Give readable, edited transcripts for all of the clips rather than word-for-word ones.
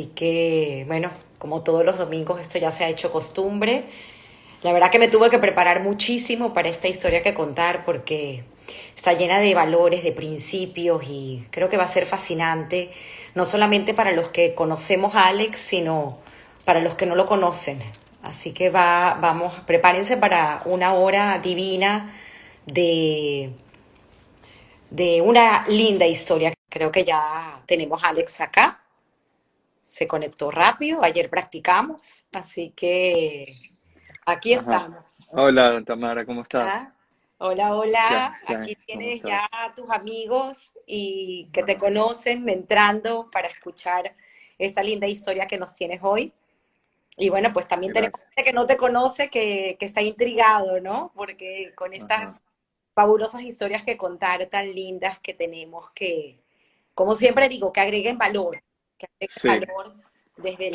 Así que, bueno, como todos los domingos, esto ya se ha hecho costumbre. La verdad que me tuve que preparar muchísimo para esta historia que contar porque está llena de valores, de principios y creo que va a ser fascinante, no solamente para los que conocemos a Alex, sino para los que no lo conocen. Así que vamos, prepárense para una hora divina de, de una linda historia. Creo que ya tenemos a Alex acá. Se conectó rápido, ayer practicamos, así que aquí Ajá. estamos. Hola, Tamara, ¿cómo estás? ¿Ah? Hola, hola, ¿Qué? aquí ¿Cómo tienes estás? ya a tus amigos y que te Ajá. conocen entrando para escuchar esta linda historia que nos tienes hoy. Y bueno, pues también tenemos Gracias. gente que no te conoce, que está intrigado, ¿no? Porque con Ajá. estas fabulosas historias que contar tan lindas que tenemos que, como siempre digo, que agreguen Sí. valor desde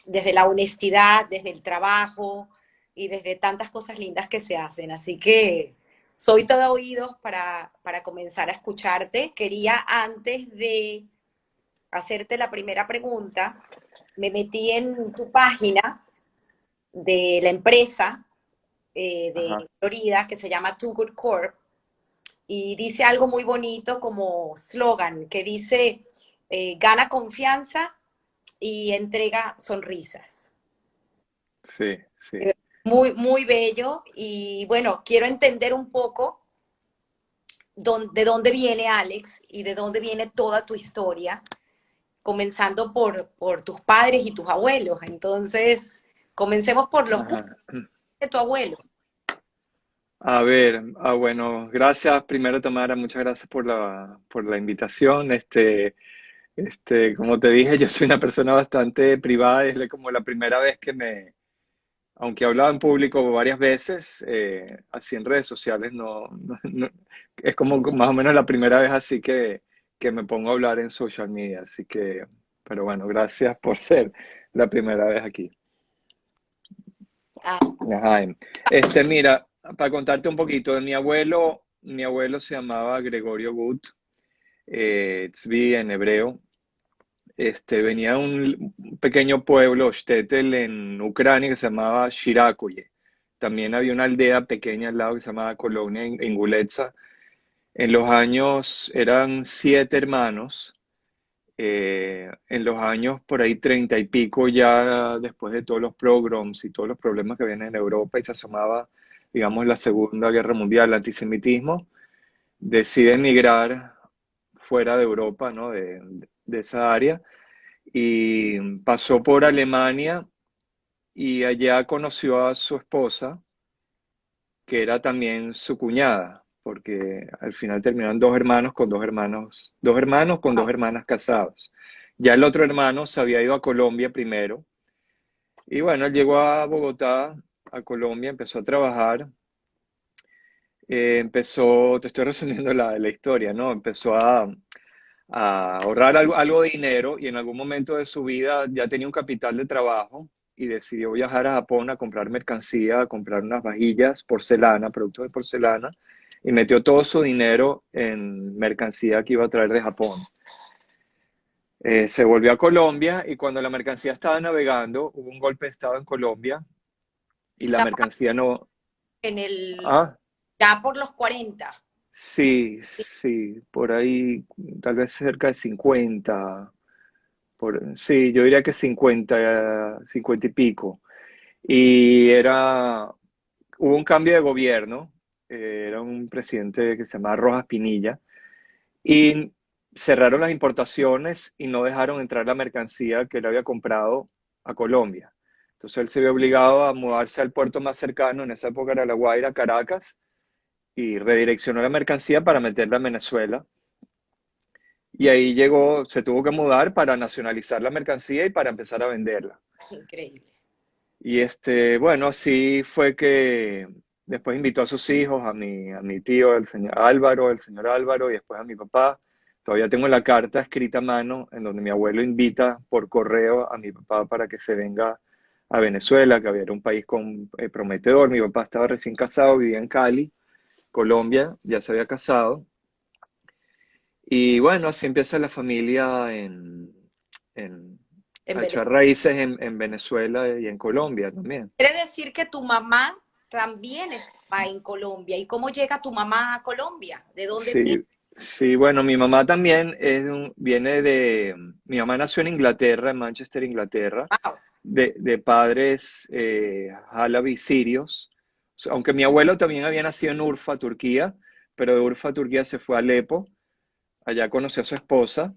desde la honestidad, desde el trabajo y desde tantas cosas lindas que se hacen. Así que soy todo oídos para comenzar a escucharte. Quería antes de hacerte la primera pregunta, me metí en tu página de la empresa Ajá. de Florida que se llama Too Good Corp y dice algo muy bonito como slogan que dice gana confianza y entrega sonrisas. Sí, sí. Muy, muy bello y bueno, quiero entender un poco de dónde viene Alex y de dónde viene toda tu historia, comenzando por tus padres y tus abuelos. Entonces, comencemos por los gustos Ajá. de tu abuelo. A ver, bueno, gracias primero, Tamara, muchas gracias por la invitación. Como te dije, yo soy una persona bastante privada, es como la primera vez aunque he hablado en público varias veces, así en redes sociales, es como más o menos la primera vez así que me pongo a hablar en social media, así que, pero bueno, gracias por ser la primera vez aquí. Ah, Ajá. Mira, para contarte un poquito de mi abuelo se llamaba Gregorio Gut, Tzvi en hebreo. Venía de un pequeño pueblo, Shtetl, en Ucrania, que se llamaba Shirakuye. También había una aldea pequeña al lado que se llamaba Colonia Inguletsa. En los años, eran 7 hermanos. En los años por ahí 30 y pico, ya después de todos los pogroms y todos los problemas que vienen en Europa y se asomaba, digamos, la Segunda Guerra Mundial, el antisemitismo, decide emigrar fuera de Europa, ¿no? De esa área y pasó por Alemania y allá conoció a su esposa, que era también su cuñada, porque al final terminaron dos hermanos con dos wow. hermanas casados. Ya el otro hermano se había ido a Colombia primero y bueno, él llegó a Bogotá, a Colombia, empezó a trabajar, te estoy resumiendo la historia, ¿no? Empezó a ahorrar algo de dinero y en algún momento de su vida ya tenía un capital de trabajo y decidió viajar a Japón a comprar mercancía, a comprar unas vajillas, porcelana, productos de porcelana, y metió todo su dinero en mercancía que iba a traer de Japón. Se volvió a Colombia y cuando la mercancía estaba navegando, hubo un golpe de estado en Colombia y la Estamos mercancía no... en el, Ah, ya por los 40. sí, sí, por ahí tal vez cerca de 50. Sí, yo diría que 50 y pico. Y hubo un cambio de gobierno, era un presidente que se llamaba Rojas Pinilla, y cerraron las importaciones y no dejaron entrar la mercancía que él había comprado a Colombia. Entonces él se vio obligado a mudarse al puerto más cercano, en esa época era La Guaira, Caracas, y redireccionó la mercancía para meterla en Venezuela. Y ahí llegó, se tuvo que mudar para nacionalizar la mercancía y para empezar a venderla. Increíble. Y bueno, así fue que después invitó a sus hijos, a mi tío, el señor Álvaro, y después a mi papá. Todavía tengo la carta escrita a mano en donde mi abuelo invita por correo a mi papá para que se venga a Venezuela, que era un país prometedor. Mi papá estaba recién casado, vivía en Cali, Colombia, ya se había casado. Y bueno, así empieza la familia en En a Venezuela. echar raíces en Venezuela y en Colombia también. Quiere decir que tu mamá también estaba en Colombia. ¿Y cómo llega tu mamá a Colombia? ¿De dónde viene? Sí, sí, bueno, mi mamá también viene mi mamá nació en Inglaterra, en Manchester, Inglaterra, Wow. de padres álabe sirios. Aunque mi abuelo también había nacido en Urfa, Turquía, pero de Urfa, Turquía se fue a Alepo, allá conoció a su esposa.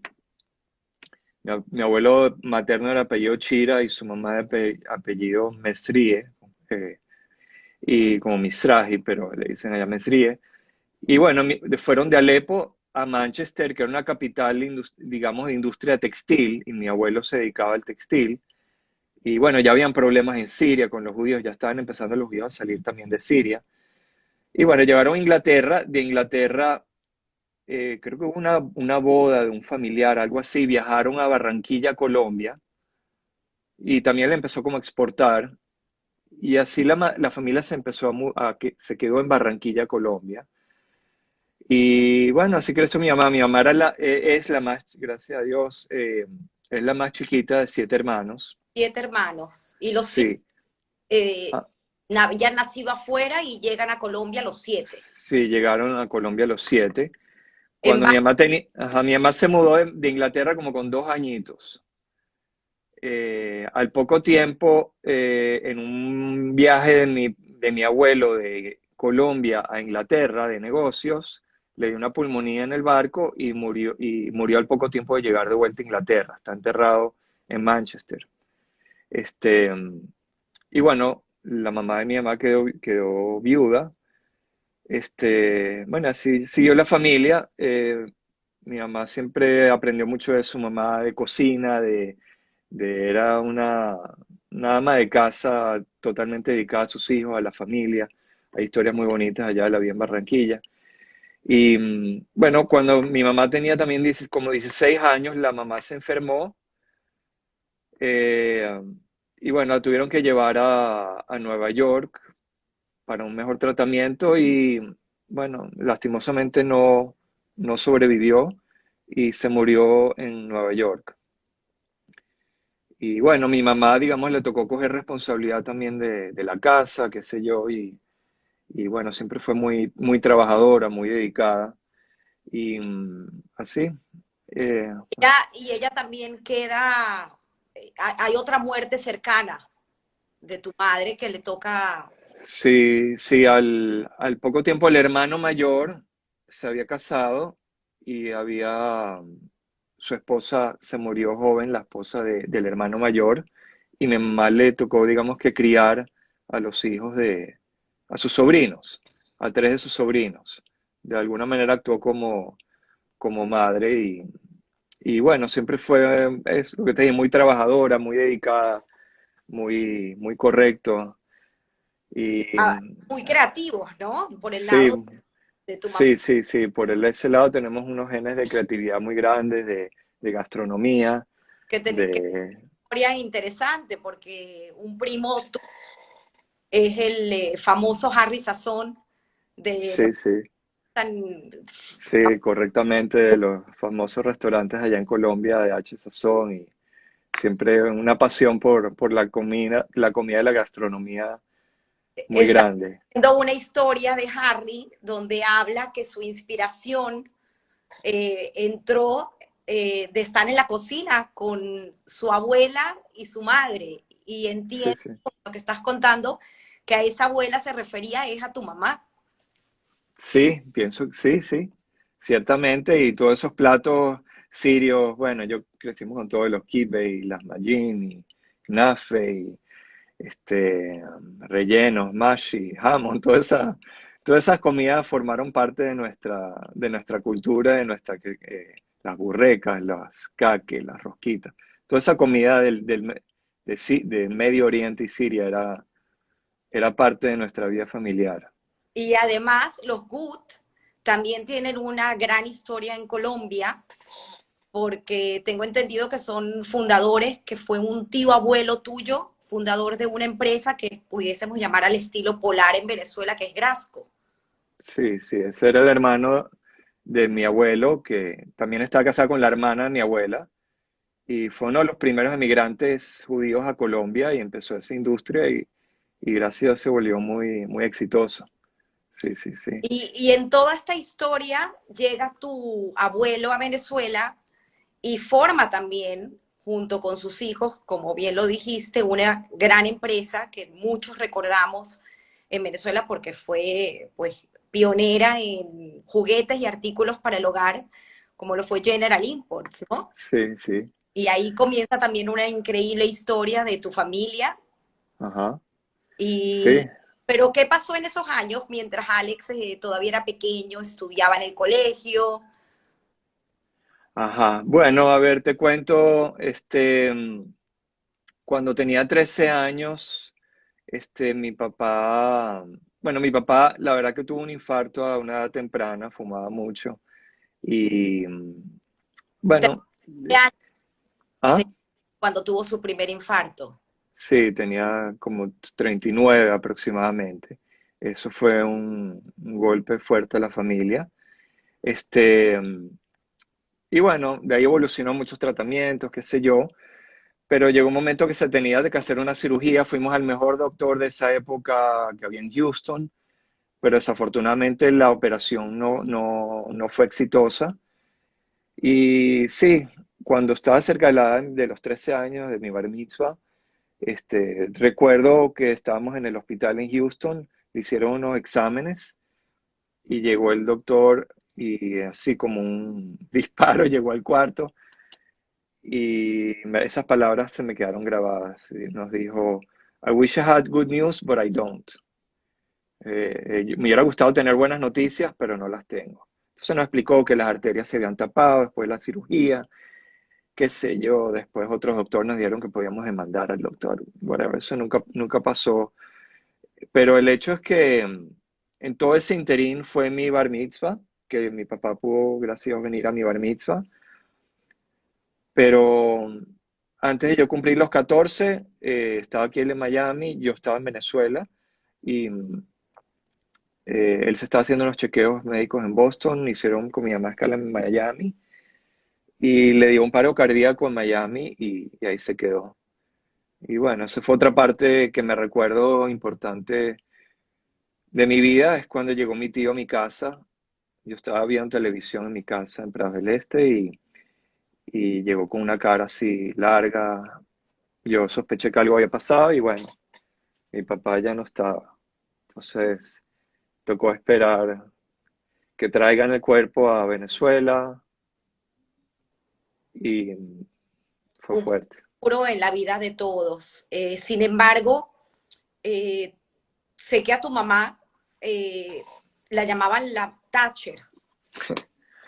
Mi abuelo materno era apellido Chira y su mamá de apellido Mesrie, eh, y como Misraji, pero le dicen allá Mesrie. Y bueno, fueron de Alepo a Manchester, que era una capital, digamos, de industria textil, y mi abuelo se dedicaba al textil. Y bueno, ya habían problemas en Siria con los judíos, ya estaban empezando los judíos a salir también de Siria. Y bueno, llegaron a Inglaterra, de Inglaterra, creo que hubo una boda de un familiar, algo así, viajaron a Barranquilla, Colombia, y también le empezó como a exportar. Y así la familia se empezó que se quedó en Barranquilla, Colombia. Y bueno, así creció mi mamá. Mi mamá es la más, gracias a Dios, es la más chiquita de 7 hermanos. 7 hermanos. Y los 7 Sí, eh, ah, ya han nacido afuera y llegan a Colombia los 7. sí, llegaron a Colombia los 7. En Cuando mi mamá se mudó de Inglaterra como con 2 añitos. Al poco tiempo, en un viaje de mi abuelo de Colombia a Inglaterra de negocios, le dio una pulmonía en el barco y murió al poco tiempo de llegar de vuelta a Inglaterra. Está enterrado en Manchester. Este, y bueno, la mamá de mi mamá quedó viuda. Bueno, así siguió la familia. Mi mamá siempre aprendió mucho de su mamá de cocina, era una ama de casa totalmente dedicada a sus hijos, a la familia. Hay historias muy bonitas allá, la vi en Barranquilla. Y bueno, cuando mi mamá tenía también como 16 años, la mamá se enfermó, eh, y bueno, la tuvieron que llevar a Nueva York para un mejor tratamiento y bueno, lastimosamente no sobrevivió y se murió en Nueva York. Y bueno, mi mamá, digamos, le tocó coger responsabilidad también de la casa, qué sé yo, y bueno, siempre fue muy, muy trabajadora, muy dedicada. Y así, eh, ella también queda, hay otra muerte cercana de tu madre que le toca sí, sí, al poco tiempo el hermano mayor se había casado y su esposa se murió joven, la esposa del hermano mayor, y mi mamá le tocó, digamos, que criar a los hijos a sus sobrinos, a 3 de sus sobrinos. De alguna manera actuó como madre y bueno, siempre fue, es lo que te dije, muy trabajadora, muy dedicada, muy, muy correcto. Y muy creativos, ¿no? Por el sí, lado de tu mamá, sí, sí, sí, ese lado tenemos unos genes de creatividad muy grandes, de gastronomía, que de... historia interesante, porque un primo es el famoso Harry Sazón de los Sí, sí, tan sí, correctamente, de los famosos restaurantes allá en Colombia de H. Sazón y siempre una pasión por la comida y la gastronomía muy está grande. viendo una historia de Harry donde habla que su inspiración entró de estar en la cocina con su abuela y su madre. Y Sí, entiendo sí. por lo que estás contando que a esa abuela se refería es a tu mamá. Sí, pienso, sí, sí, ciertamente, y todos esos platos sirios, bueno, yo crecimos con todos los kibbeh y las magin y knafe y rellenos, mashi, jamón, todas esas comidas formaron parte de nuestra cultura, las burrecas, las caques, las rosquitas, toda esa comida de Medio Oriente y Siria era parte de nuestra vida familiar. Y además los Gut también tienen una gran historia en Colombia porque tengo entendido que son fundadores, que fue un tío abuelo tuyo, fundador de una empresa que pudiésemos llamar al estilo polar en Venezuela, que es Grasco. Sí, sí, ese era el hermano de mi abuelo, que también estaba casado con la hermana de mi abuela. y fue uno de los primeros emigrantes judíos a Colombia y empezó esa industria y gracias a Dios se volvió muy, muy exitoso. Sí, sí, sí. Y en toda esta historia llega tu abuelo a Venezuela y forma también, junto con sus hijos, como bien lo dijiste, una gran empresa que muchos recordamos en Venezuela porque fue pues pionera en juguetes y artículos para el hogar, como lo fue General Imports, ¿no? Sí, sí. Y ahí comienza también una increíble historia de tu familia. Ajá. Sí. Y, pero ¿qué pasó en esos años mientras Alex todavía era pequeño, estudiaba en el colegio? Ajá. Bueno, a ver, te cuento, cuando tenía 13 años, mi papá, bueno, mi papá, la verdad que tuvo un infarto a una edad temprana, fumaba mucho y, bueno, ¿ah? Cuando tuvo su primer infarto. Sí, tenía como 39 aproximadamente. Eso fue un golpe fuerte a la familia. Este, y bueno, de ahí evolucionó muchos tratamientos, qué sé yo, pero llegó un momento que se tenía de que hacer una cirugía. Fuimos al mejor doctor de esa época que había en Houston, pero desafortunadamente la operación no fue exitosa. Y sí, cuando estaba cerca de la edad de los 13 años de mi bar mitzvah, recuerdo que estábamos en el hospital en Houston, le hicieron unos exámenes y llegó el doctor y así como un disparo llegó al cuarto y esas palabras se me quedaron grabadas. Y nos dijo, I wish I had good news, but I don't. Me hubiera gustado tener buenas noticias, pero no las tengo. Entonces nos explicó que las arterias se habían tapado después de la cirugía, qué sé yo, después otros doctores nos dijeron que podíamos demandar al doctor. Bueno, eso nunca pasó. Pero el hecho es que en todo ese interín fue mi bar mitzvah, que mi papá pudo, gracias a Dios, venir a mi bar mitzvah. Pero antes de yo cumplir los 14, estaba aquí él en Miami, yo estaba en Venezuela y él se estaba haciendo unos chequeos médicos en Boston, hicieron con mi mamá escala en Miami y le dio un paro cardíaco en Miami y ahí se quedó. Y bueno, esa fue otra parte que me recuerdo importante de mi vida, es cuando llegó mi tío a mi casa. Yo estaba viendo televisión en mi casa en Prados del Este y llegó con una cara así larga. Yo sospeché que algo había pasado y bueno, mi papá ya no estaba. Entonces tocó esperar que traigan el cuerpo a Venezuela y fue Un fuerte. puro en la vida de todos. Sin embargo, eh, sé que a tu mamá la llamaban la Thatcher.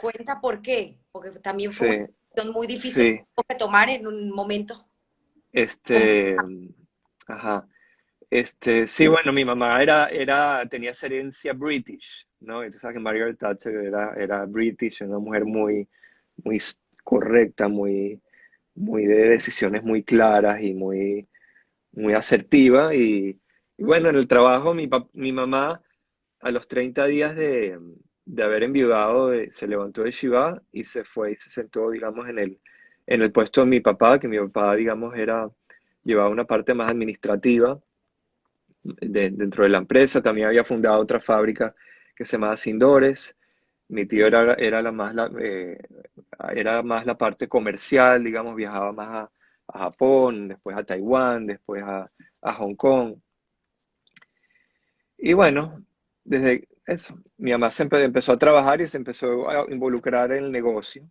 Cuenta por qué, porque también fue una Sí, decisión muy difícil sí, de tomar en un momento. este, ajá. Sí, bueno, mi mamá tenía esa herencia british, ¿no? Entonces, sabes que Margaret Thatcher era british, una mujer muy correcta, muy de decisiones muy claras y muy asertiva. Y bueno, en el trabajo, mi mamá, a los 30 días de haber enviudado, se levantó de Shiva y se fue y se sentó, digamos, en el puesto de mi papá, que mi papá, digamos, llevaba una parte más administrativa dentro de la empresa. También había fundado otra fábrica que se llamaba Sindores. Mi tío era más la parte comercial, digamos, viajaba más a Japón, después a Taiwán, después a Hong Kong. Y bueno, desde eso, mi mamá siempre empezó a trabajar y se empezó a involucrar en el negocio.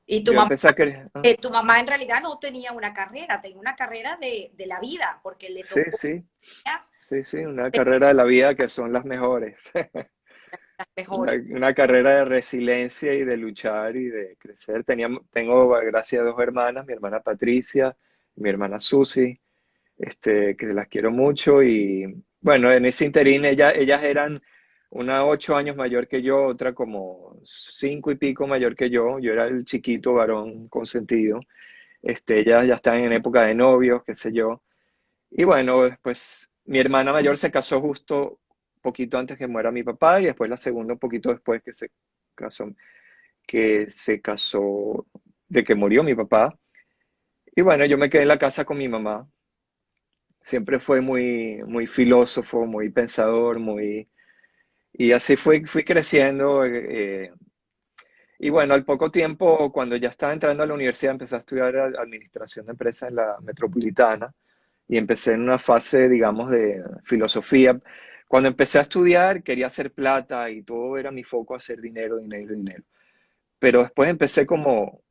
Y Yo empecé a querer, tu mamá en realidad no tenía una carrera, tenía una carrera de la vida, porque le sí, tocó sí, ya sí, una carrera de la vida que son las mejores. las Una, mejores. una carrera de resiliencia y de luchar y de crecer. Tengo, gracias a dos hermanas, mi hermana Patricia y mi hermana Susi, que las quiero mucho. Y bueno, en ese interín ellas eran una 8 años mayor que yo, otra como 5 y pico mayor que yo. Yo era el chiquito varón consentido. Ellas ya están en época de novios, qué sé yo. Y bueno, después mi hermana mayor se casó justo poquito antes que muera mi papá y después la segunda un poquito después casó, que se casó de que murió mi papá. Y bueno, yo me quedé en la casa con mi mamá. Siempre fue muy, muy filósofo, muy pensador, muy... Y así fui creciendo. Y bueno, al poco tiempo, cuando ya estaba entrando a la universidad, empecé a estudiar administración de empresas en la metropolitana y empecé en una fase, digamos, de filosofía. Cuando empecé a estudiar, quería hacer plata y todo era mi foco hacer dinero, dinero, dinero. Pero después empecé como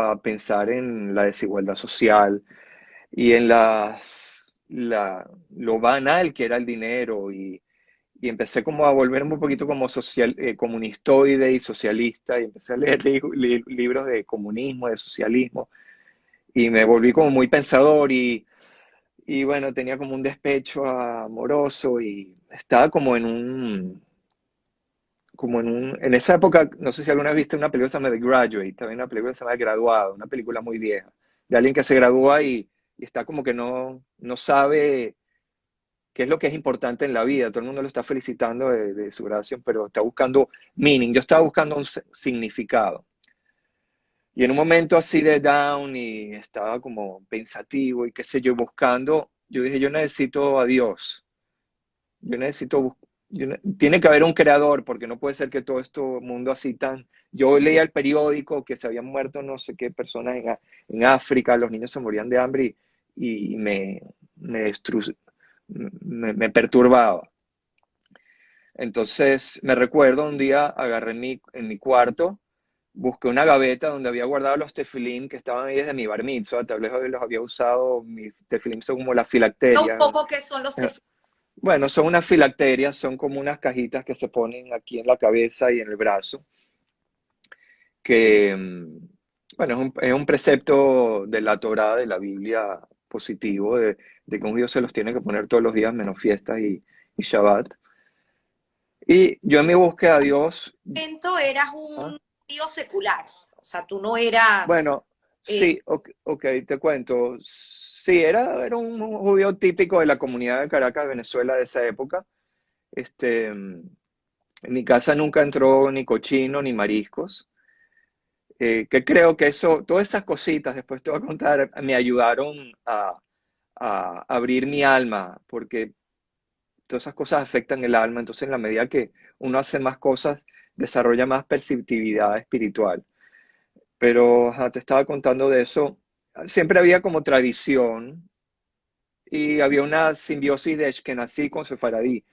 a pensar en la desigualdad social y en lo banal que era el dinero y empecé como a volverme un poquito como comunistoide y socialista y empecé a leer libros de comunismo, de socialismo y me volví como muy pensador y bueno, tenía como un despecho amoroso y estaba en esa época, no sé si alguna vez viste una película que se llama The Graduate, también una película que se llama El Graduado, una película muy vieja, de alguien que se gradúa y está como que no sabe qué es lo que es importante en la vida. Todo el mundo lo está felicitando de su graduación, pero está buscando meaning. Yo estaba buscando un significado. Y en un momento así de down y estaba como pensativo y qué sé yo, buscando, yo dije, yo necesito a Dios. Yo necesito, tiene que haber un creador porque no puede ser que todo este mundo así tan... Yo leía el periódico que se habían muerto no sé qué personas en África, los niños se morían de hambre y me, destru- me perturbaba. Entonces me recuerdo un día agarré en mi cuarto, busqué una gaveta donde había guardado los tefilín que estaban ahí desde mi bar mitzvah, tal vez los había usado, mis tefilín son como las Un filacterias. poco qué son los Eh, tefilín. Bueno, son unas filacterias, son como unas cajitas que se ponen aquí en la cabeza y en el brazo, que, bueno, es un precepto de la Torá, de la Biblia positivo, de que un judío se los tiene que poner todos los días menos fiestas y Shabbat. Y yo en mi búsqueda a Dios, Eras ¿ah? un tío secular, o sea, tú no eras... Bueno, eh, sí, ok, te cuento. Sí, era un judío típico de la comunidad de Caracas, Venezuela de esa época. En mi casa nunca entró ni cochino ni mariscos. Que creo que eso, todas esas cositas, después te voy a contar, me ayudaron a abrir mi alma, porque todas esas cosas afectan el alma. Entonces, en la medida que uno hace más cosas, desarrolla más perceptividad espiritual. Pero ajá, te estaba contando de eso. Siempre había como tradición y había una simbiosis de Ashkenazí con Sefaradí.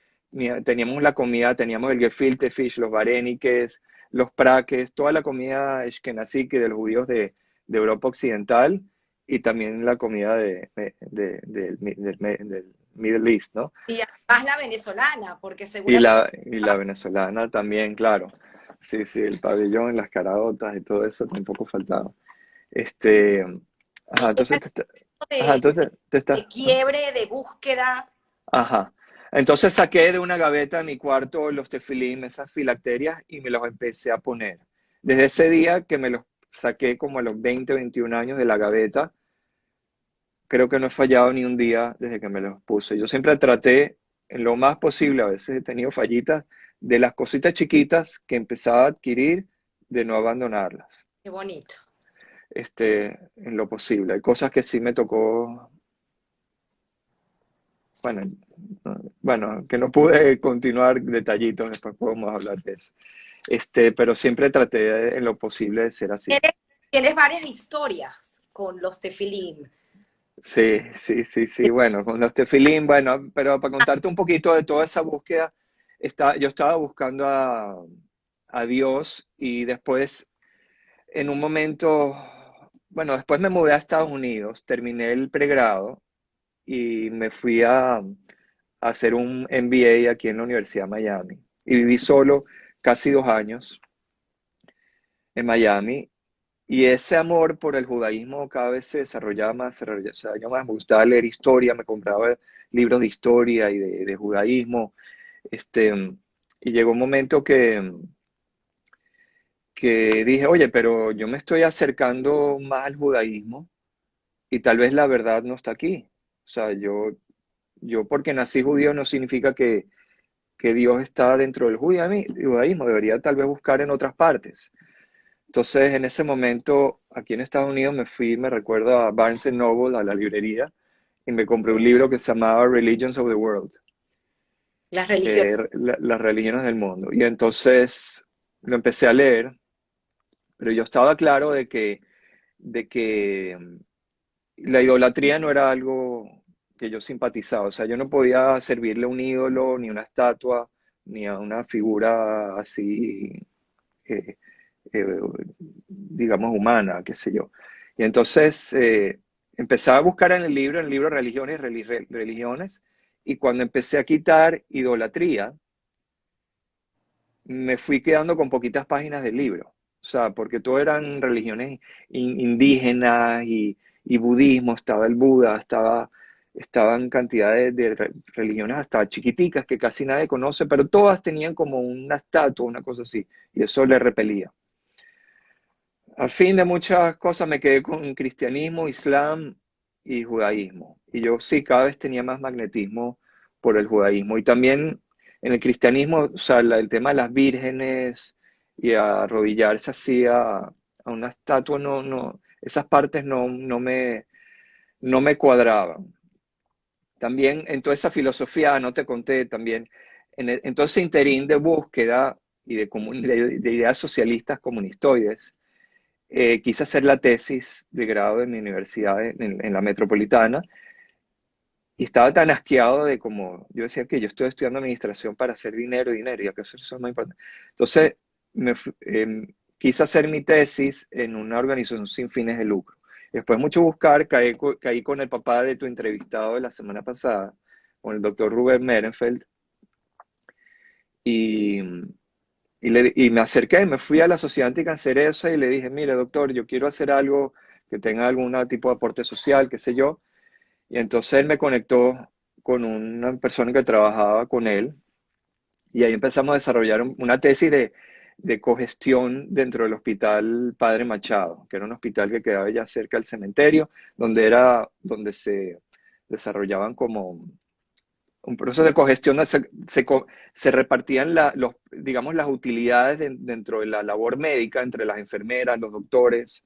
Teníamos la comida, teníamos el gefilte fish, los vareniques, los praques, toda la comida Ashkenazí que de los judíos de Europa Occidental y también la comida del Middle East, ¿no? y además la venezolana, porque Y seguramente la venezolana también, claro. Sí, sí, el pabellón, las caraotas y todo eso tampoco faltaba. Este, ajá, era entonces, ajá, de, entonces te de está, quiebre, de búsqueda. ajá. Entonces saqué de una gaveta de mi cuarto los tefilín, esas filacterias, y me los empecé a poner. Desde ese día que me los saqué como a los 20, 21 años de la gaveta, creo que no he fallado ni un día desde que me los puse. Yo siempre traté, en lo más posible, a veces he tenido fallitas, de las cositas chiquitas que empezaba a adquirir, de no abandonarlas, Qué bonito. en lo posible. Hay cosas que sí me tocó, bueno, bueno, que no pude continuar detallitos, después podemos hablar de eso. Pero siempre traté en lo posible de ser así. Tienes, tienes varias historias con los tefilim. Sí, sí, sí, sí. Bueno, con los tefilín, bueno, pero para contarte un poquito de toda esa búsqueda, yo estaba buscando a Dios y después, en un momento, bueno, después me mudé a Estados Unidos, terminé el pregrado y me fui a hacer un MBA aquí en la Universidad de Miami. Y viví solo casi 2 años en Miami. Y ese amor por el judaísmo cada vez se desarrollaba más, se desarrollaba más. Me gustaba leer historia, me compraba libros de historia y de judaísmo. Este, y llegó un momento que dije, oye, pero yo me estoy acercando más al judaísmo y tal vez la verdad no está aquí. O sea, yo porque nací judío no significa que Dios está dentro del judaísmo, debería tal vez buscar en otras partes. Entonces, en ese momento, aquí en Estados Unidos, me fui, me recuerdo, a Barnes Noble, a la librería, y me compré un libro que se llamaba Religions of the World, Las religiones. las religiones del mundo. Y entonces lo empecé a leer, pero yo estaba claro de que la idolatría no era algo que yo simpatizaba. O sea, yo no podía servirle a un ídolo, ni una estatua, ni a una figura así, eh, eh, digamos, humana, qué sé yo. Y entonces empecé a buscar en el libro Religiones, Religiones, y cuando empecé a quitar idolatría, me fui quedando con poquitas páginas del libro. O sea, porque todo eran religiones indígenas y budismo, estaba el Buda, estaban cantidades de religiones hasta chiquiticas que casi nadie conoce, pero todas tenían como una estatua, una cosa así, y eso le repelía. Al fin de muchas cosas me quedé con cristianismo, islam y judaísmo. Y yo sí, cada vez tenía más magnetismo por el judaísmo. Y también en el cristianismo, o sea, el tema de las vírgenes y arrodillarse así a una estatua, esas partes no me cuadraban. También en toda esa filosofía, no te conté, también en todo ese interín de búsqueda y de ideas socialistas comunistoides, quise hacer la tesis de grado de mi universidad en la metropolitana y estaba tan asqueado de como yo decía que yo estoy estudiando administración para hacer dinero, dinero, y acá eso es más importante. Entonces, quise hacer mi tesis en una organización sin fines de lucro. Después de mucho buscar, caí con el papá de tu entrevistado de la semana pasada, con el doctor Rubén Merenfeld, y, y me acerqué, me fui a la Sociedad Anticancerosa y le dije, mire, doctor, yo quiero hacer algo que tenga algún tipo de aporte social, qué sé yo. Y entonces él me conectó con una persona que trabajaba con él y ahí empezamos a desarrollar una tesis de cogestión dentro del Hospital Padre Machado, que era un hospital que quedaba ya cerca del cementerio, donde se desarrollaban como un proceso de cogestión donde se repartían digamos, las utilidades dentro de la labor médica entre las enfermeras, los doctores,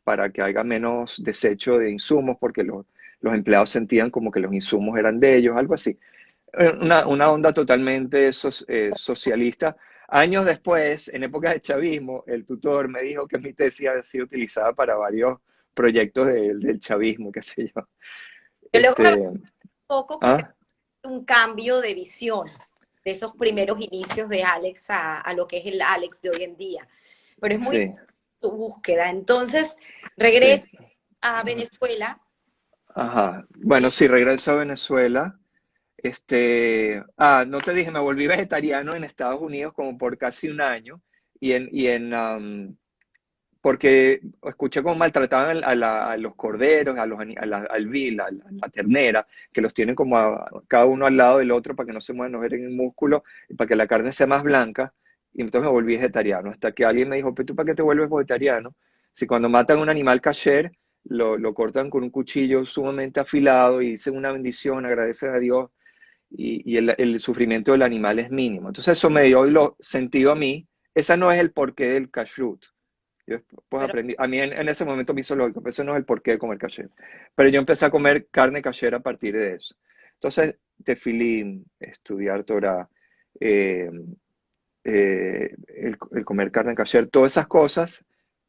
para que haya menos desecho de insumos, porque los empleados sentían como que los insumos eran de ellos, algo así. Una onda totalmente socialista. Años después, en época de chavismo, el tutor me dijo que mi tesis había sido utilizada para varios proyectos del chavismo, qué sé yo. Yo luego me voy Este, un poco porque ¿ah? es un cambio de visión de esos primeros inicios de Alex a lo que es el Alex de hoy en día. Pero es muy Sí, tu búsqueda. Entonces, sí. regresa a Venezuela Ajá. Bueno, y sí, regreso a Venezuela. No te dije, me volví vegetariano en Estados Unidos como por casi un año porque escuché cómo maltrataban a los corderos, al vil, a la ternera, que los tienen como cada uno al lado del otro para que no se muevan, no en el músculo y para que la carne sea más blanca. Y entonces me volví vegetariano, hasta que alguien me dijo, ¿pero tú para qué te vuelves vegetariano? Si cuando matan un animal kasher, lo cortan con un cuchillo sumamente afilado y dicen una bendición, agradeces a Dios y el sufrimiento del animal es mínimo. Entonces eso me dio lo sentido a mí. Esa no es el porqué del kashrut. Yo después pero, aprendí, a mí en ese momento me hizo lógico, pero eso no es el porqué de comer kasher. Pero yo empecé a comer carne kasher a partir de eso. Entonces, tefilín, estudiar Torah, eh, el comer carne kasher, todas esas cosas,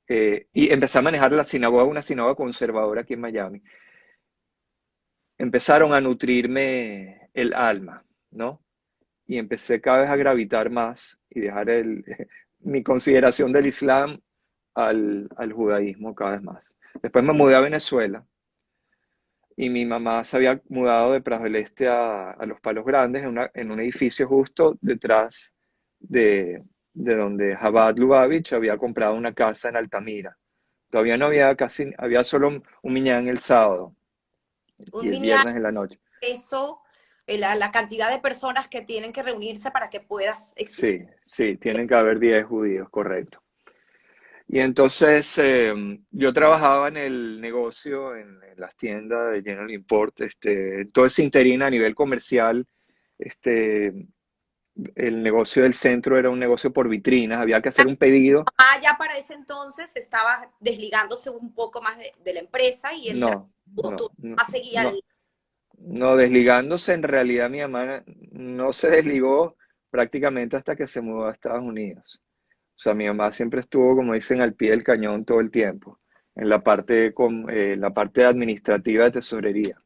y empecé a manejar la sinagoga, una sinagoga conservadora aquí en Miami, empezaron a nutrirme el alma, ¿no? Y empecé cada vez a gravitar más y dejar mi consideración del Islam al judaísmo cada vez más. Después me mudé a Venezuela y mi mamá se había mudado de Prajo del Este a Los Palos Grandes en un edificio justo detrás de donde Jabad Lubavitch había comprado una casa en Altamira. Todavía no había casi, había solo un minyan el sábado y un el mini viernes en la noche. eso, la cantidad de personas que tienen que reunirse para que puedas existir. Sí, sí, tienen que haber 10 judíos, correcto. Y entonces yo trabajaba en el negocio, en las tiendas de General Import, todo ese interín a nivel comercial, este, el negocio del centro era un negocio por vitrinas, había que hacer un pedido. Ah, ya para ese entonces estaba desligándose un poco más de la empresa y entrando, No, tu no, no, mamá seguía no, el... no, desligándose en realidad mi mamá no se desligó prácticamente hasta que se mudó a Estados Unidos. O sea, mi mamá siempre estuvo, como dicen, al pie del cañón todo el tiempo, en la parte administrativa de tesorería.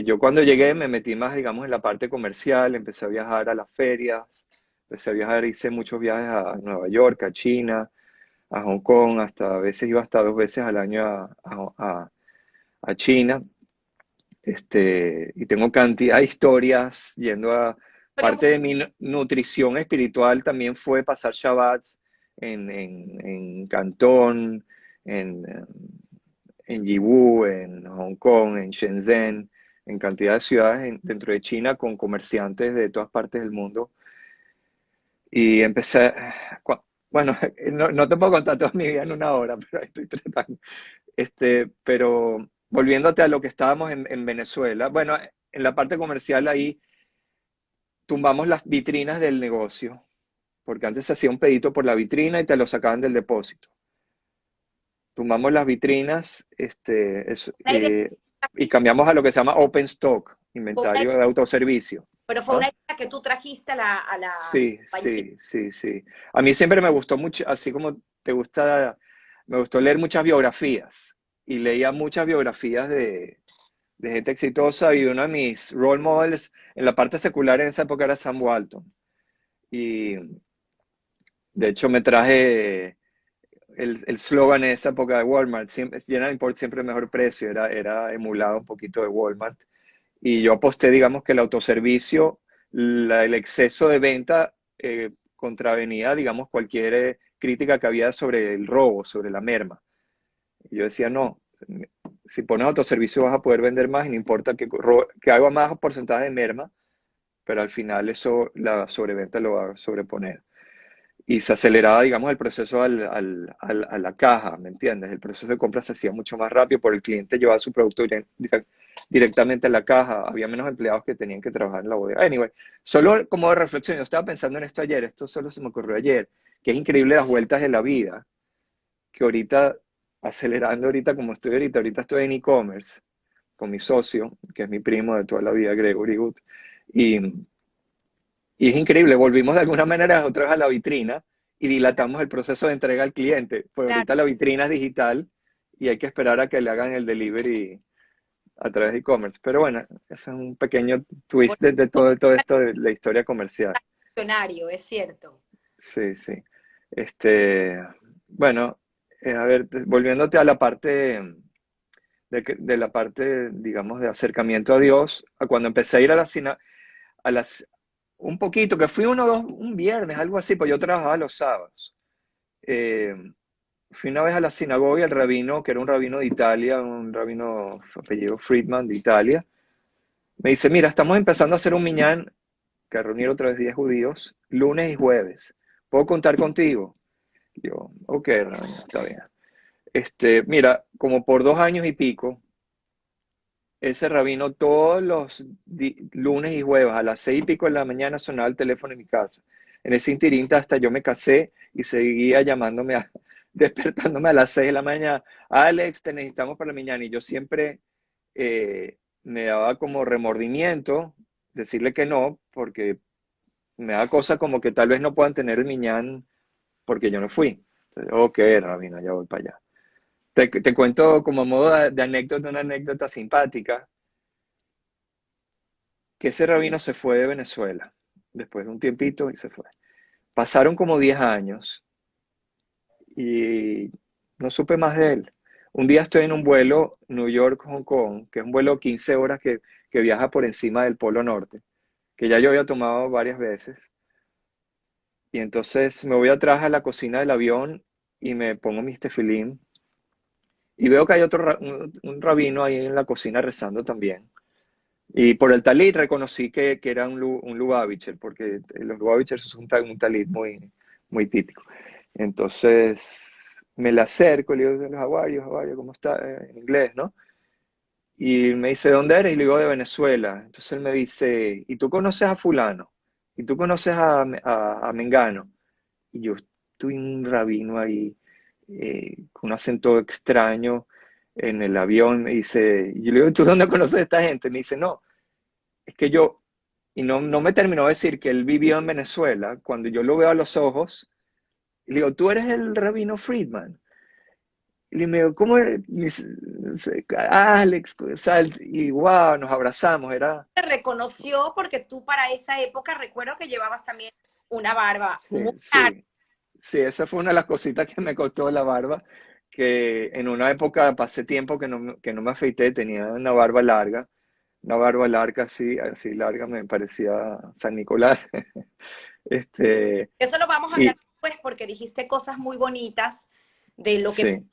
Yo cuando llegué me metí más, digamos, en la parte comercial, empecé a viajar a las ferias, empecé a viajar, hice muchos viajes a Nueva York, a China, a Hong Kong, hasta a veces iba hasta 2 veces al año a China. Y tengo cantidad de historias yendo a... Pero Parte de mi nutrición espiritual también fue pasar Shabbats en Cantón, en, en Yiwu, en Hong Kong, en Shenzhen, en cantidad de ciudades dentro de China con comerciantes de todas partes del mundo. Y empecé, bueno, no te puedo contar toda mi vida en una hora, pero ahí estoy tratando. Pero volviéndote a lo que estábamos en Venezuela, bueno, en la parte comercial ahí tumbamos las vitrinas del negocio, porque antes se hacía un pedito por la vitrina y te lo sacaban del depósito. Tumbamos las vitrinas, la idea y trajiste, cambiamos a lo que se llama Open Stock, fue una inventario de autoservicio, pero fue una ¿no? idea que tú trajiste a la Sí, compañía. sí, sí, sí. A mí siempre me gustó mucho, así como te gusta, me gustó leer muchas biografías y leía muchas biografías de gente exitosa y uno de mis role models en la parte secular en esa época era Sam Walton. Y de hecho me traje el slogan en esa época de Walmart, siempre, General Import siempre mejor precio, era emulado un poquito de Walmart. Y yo aposté, digamos, que el autoservicio, el exceso de venta contravenía, digamos, cualquier crítica que había sobre el robo, sobre la merma. Y yo decía, no, si pones autoservicio vas a poder vender más y no importa que haga más porcentaje de merma, pero al final eso, la sobreventa lo va a sobreponer. Y se aceleraba, digamos, el proceso a la caja, ¿me entiendes? El proceso de compra se hacía mucho más rápido porque el cliente llevaba su producto directamente a la caja. Había menos empleados que tenían que trabajar en la bodega. Anyway, solo como de reflexión, yo estaba pensando en esto ayer, esto solo se me ocurrió ayer, que es increíble las vueltas de la vida, que ahorita, acelerando ahorita como estoy ahorita estoy en e-commerce con mi socio, que es mi primo de toda la vida, Gregory Good, y y es increíble, volvimos de alguna manera otra vez a la vitrina y dilatamos el proceso de entrega al cliente. Pues Claro, ahorita la vitrina es digital y hay que esperar a que le hagan el delivery a través de e-commerce. Pero bueno, ese es un pequeño por twist de todo esto de la historia comercial. funcionario, es cierto. Sí, sí. Este, bueno, a ver, volviéndote a la parte de la parte, digamos, de acercamiento a Dios, a cuando empecé a ir a las, un poquito, que fui un viernes, algo así, pues yo trabajaba los sábados. Eh, Fui una vez a la sinagoga y el rabino, que era un rabino de Italia, un rabino apellido Friedman de Italia, me dice, mira, estamos empezando a hacer un minyan, que a reunir otra vez 10 judíos, lunes y jueves. ¿Puedo contar contigo? Yo, ok, rabino, está bien. Mira, como por 2 años y pico, ese rabino todos los lunes y jueves a las 6 y pico de la mañana sonaba el teléfono en mi casa. En ese interín hasta yo me casé y seguía llamándome, despertándome a las 6 de la mañana. Alex, te necesitamos para la mañana. Y yo siempre me daba como remordimiento decirle que no, porque me da cosa como que tal vez no puedan tener el miñán porque yo no fui. Entonces, ok, rabino, ya voy para allá. Te cuento como modo de anécdota, una anécdota simpática que ese rabino se fue de Venezuela después de un tiempito y se fue. Pasaron como 10 años y no supe más de él. Un día estoy en un vuelo New York-Hong Kong, que es un vuelo 15 horas que viaja por encima del Polo Norte, que ya yo había tomado varias veces. Y entonces me voy atrás a la cocina del avión y me pongo mis tefilín y veo que hay un rabino ahí en la cocina rezando también. Y por el talit reconocí que era un Lubavitcher, porque los Lubavitchers son un talit muy típico. Entonces me le acerco y le digo, How are you, ¿cómo está? En inglés, ¿no? Y me dice, ¿de dónde eres? Y le digo, de Venezuela. Entonces él me dice, ¿y tú conoces a fulano? ¿y tú conoces a Mengano? Y yo estoy un rabino ahí, con un acento extraño en el avión, me dice, y yo le digo, ¿tú dónde conoces a esta gente? Me dice, no, es que yo, y no me terminó de decir que él vivió en Venezuela, cuando yo lo veo a los ojos, y le digo, tú eres el rabino Friedman. Y le digo, ¿cómo eres? Me dice, Alex, y wow, nos abrazamos, era, Te reconoció porque tú para esa época recuerdo que llevabas también una barba sí, muy larga. sí, sí, esa fue una de las cositas que me costó la barba, que en una época pasé tiempo que no me afeité, tenía una barba larga así, así larga, me parecía San Nicolás. Este, Eso lo vamos a hablar y después porque dijiste cosas muy bonitas de lo que sí,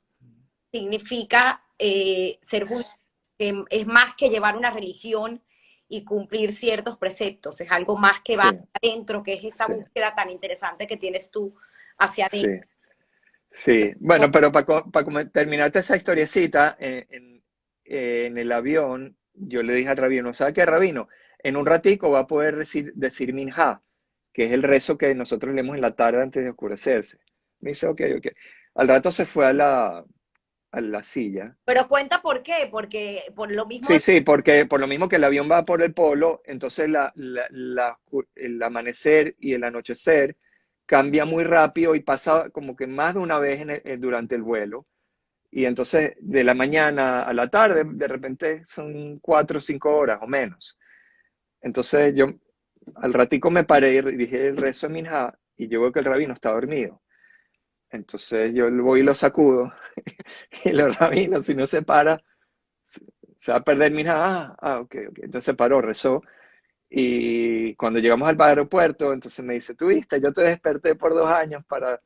significa ser judío, que es más que llevar una religión y cumplir ciertos preceptos, es algo más que va sí, adentro, que es esa sí, búsqueda tan interesante que tienes tú hacia adentro. sí, sí. Bueno, pero para terminarte esa historiecita, en el avión, yo le dije al rabino, ¿sabe qué, rabino? En un ratico va a poder decir Minha, que es el rezo que nosotros leemos en la tarde antes de oscurecerse. Me dice, ok, ok. Al rato se fue a la silla. Pero cuenta por qué, porque por lo mismo Sí, sí, porque por lo mismo que el avión va por el polo, entonces el amanecer y el anochecer cambia muy rápido y pasa como que más de una vez durante el vuelo. Y entonces de la mañana a la tarde, de repente son 4 o 5 horas o menos. Entonces yo al ratico me paré y dije el rezo de Minha y yo veo que el rabino está dormido. Entonces yo voy y lo sacudo y el rabino, si no se para, se va a perder Minha. Ok, ok. Entonces se paró, rezó. Y cuando llegamos al aeropuerto, entonces me dice, tú viste, yo te desperté por 2 años para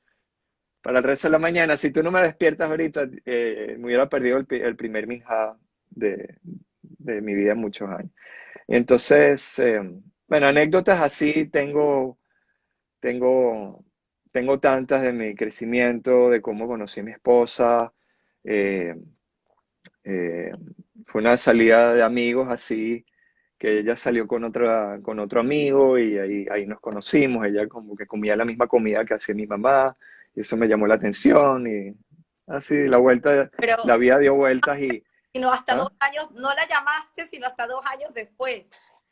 el resto de la mañana. Si tú no me despiertas ahorita, me hubiera perdido el primer minja de mi vida en muchos años. Entonces, bueno, anécdotas así tengo, tengo tantas de mi crecimiento, de cómo conocí a mi esposa. eh, eh, Fue una salida de amigos así, que ella salió con otro amigo y ahí nos conocimos. Ella como que comía la misma comida que hacía mi mamá y eso me llamó la atención y así la pero vida dio vueltas y... sino hasta ¿ah? 2 años, no la llamaste, sino hasta 2 años después.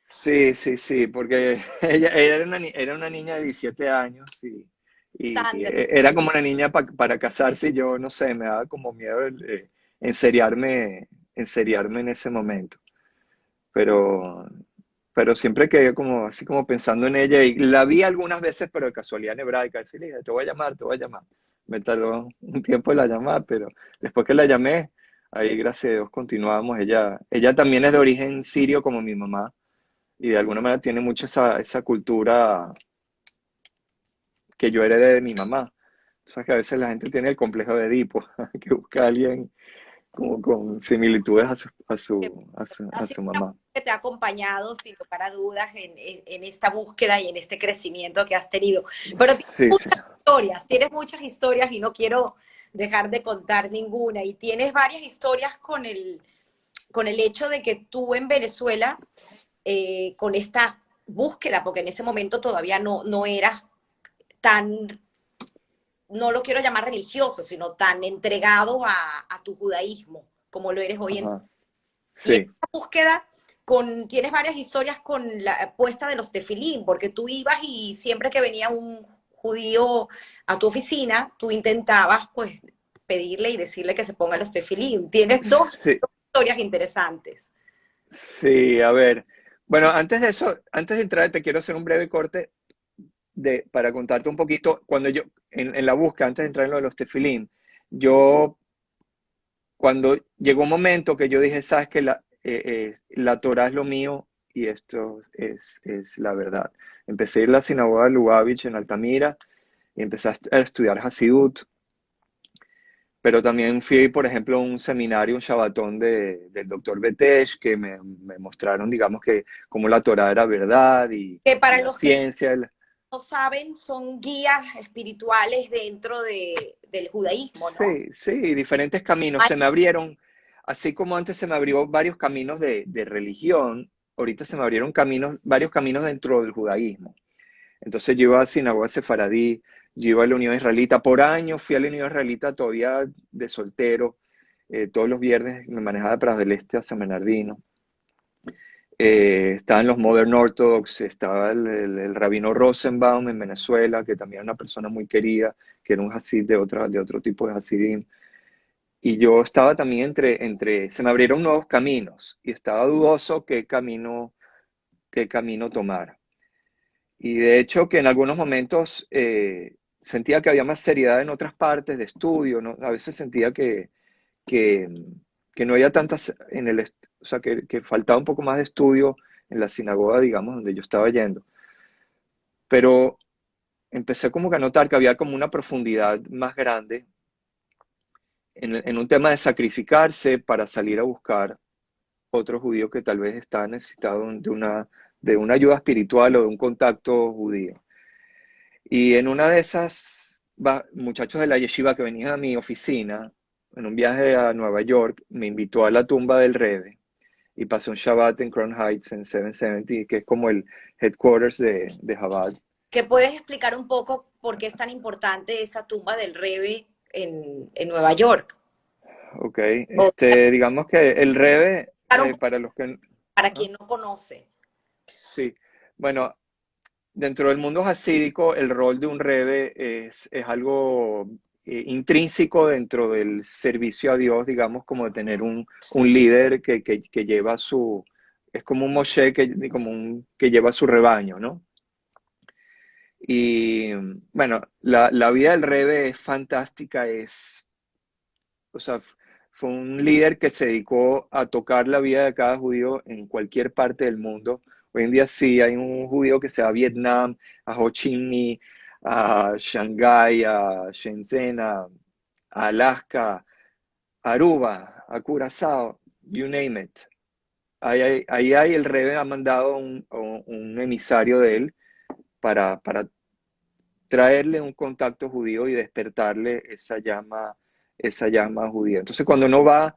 Sí, sí, sí, porque ella era una niña de 17 años y Sandra, era como una niña para casarse y yo, no sé, me daba como miedo enseriarme, enseriarme en ese momento. Pero, pero siempre quedé como así como pensando en ella y la vi algunas veces, pero de casualidad en hebraica. Así le dije, te voy a llamar, te voy a llamar. Me tardó un tiempo en la llamada, pero después que la llamé, ahí gracias a Dios continuamos. Ella también es de origen sirio como mi mamá y de alguna manera tiene mucho esa cultura que yo heredé de mi mamá. O sea que a veces la gente tiene el complejo de Edipo, que busca a alguien como con similitudes ha a sido su una mamá. mujer que te ha acompañado sin lugar a dudas en esta búsqueda y en este crecimiento que has tenido. Pero Sí, sí. tienes muchas historias y no quiero dejar de contar ninguna. Y tienes varias historias con el hecho de que tú en Venezuela, con esta búsqueda, porque en ese momento todavía no eras tan, no lo quiero llamar religioso, sino tan entregado a tu judaísmo como lo eres hoy en día. Ajá. Y Sí. esta búsqueda tienes varias historias con la puesta de los tefilín, porque tú ibas y siempre que venía un judío a tu oficina, tú intentabas pues pedirle y decirle que se ponga los tefilín. Tienes dos Sí, historias interesantes. sí, a ver. Bueno, antes de eso, antes de entrar, te quiero hacer un breve corte para contarte un poquito. Cuando yo, en la búsqueda, antes de entrar en lo de los tefilín, yo, cuando llegó un momento que yo dije, sabes que la Torah es lo mío y esto es la verdad. Empecé a ir a la sinagoga de Lubavitch en Altamira y empecé a estudiar Hasidut. Pero también fui, por ejemplo, a un seminario, un Shabbatón del doctor Betesh, que me mostraron, digamos, que cómo la Torah era verdad Que y para la los que ciencia. no saben, son guías espirituales dentro del judaísmo, ¿no? Sí, sí, diferentes caminos. Hay Se me abrieron, así como antes se me abrió varios caminos de religión, ahorita se me abrieron varios caminos dentro del judaísmo. Entonces yo iba a sinagoga sefaradí, yo iba a la Unión Israelita. Por años fui a la Unión Israelita todavía de soltero. Todos los viernes me manejaba de Prados del Este a San Bernardino. Estaban los Modern Orthodox, estaba el rabino Rosenbaum en Venezuela, que también era una persona muy querida, que era un hasid de otro tipo de hasidim. Y yo estaba también se me abrieron nuevos caminos y estaba dudoso qué camino tomar. Y de hecho que en algunos momentos sentía que había más seriedad en otras partes de estudio, ¿no? A veces sentía que, que no había tantas o sea, que faltaba un poco más de estudio en la sinagoga, digamos, donde yo estaba yendo. Pero empecé como que a notar que había como una profundidad más grande en un tema de sacrificarse para salir a buscar otro judío que tal vez estaba necesitado de una ayuda espiritual o de un contacto judío. Y en una de esas, muchachos de la yeshiva que venían a mi oficina, en un viaje a Nueva York, me invitó a la tumba del Rebbe y pasé un Shabbat en Crown Heights en 770, que es como el headquarters de Chabad. ¿Qué puedes explicar un poco por qué es tan importante esa tumba del Rebe en Nueva York? Ok, O digamos que el Rebbe, explicar un poco para los que... para ¿Ah? quien no conoce. Sí, bueno, dentro del mundo hasídico, el rol de un Rebbe es algo intrínseco dentro del servicio a Dios, digamos, como de tener un líder que lleva es como un Moshe que lleva su rebaño, ¿no? Y bueno, la vida del Rebbe es fantástica, o sea, fue un líder que se dedicó a tocar la vida de cada judío en cualquier parte del mundo. Hoy en día sí hay un judío que se va a Vietnam, a Ho Chi Minh, a Shanghái, a Shenzhen, a Alaska, a Aruba, a Curazao, you name it. Ahí el Rebbe ha mandado un emisario de él para traerle un contacto judío y despertarle esa llama judía. Entonces, cuando uno va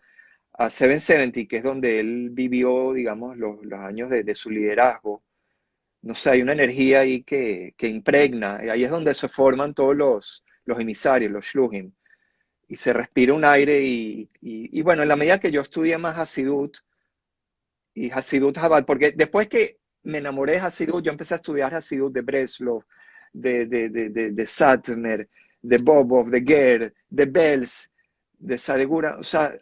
a 770, que es donde él vivió, digamos, los años de su liderazgo, no sé, hay una energía ahí que impregna, y ahí es donde se forman todos los emisarios, los shluchim, y se respira un aire, y bueno, en la medida que yo estudié más Hasidut, y Hasidut Chabad, porque después que me enamoré de Hasidut, yo empecé a estudiar Hasidut de Breslov, de Satmer, de Bobov, de Ger, de Belz, de Sadegura, o sea,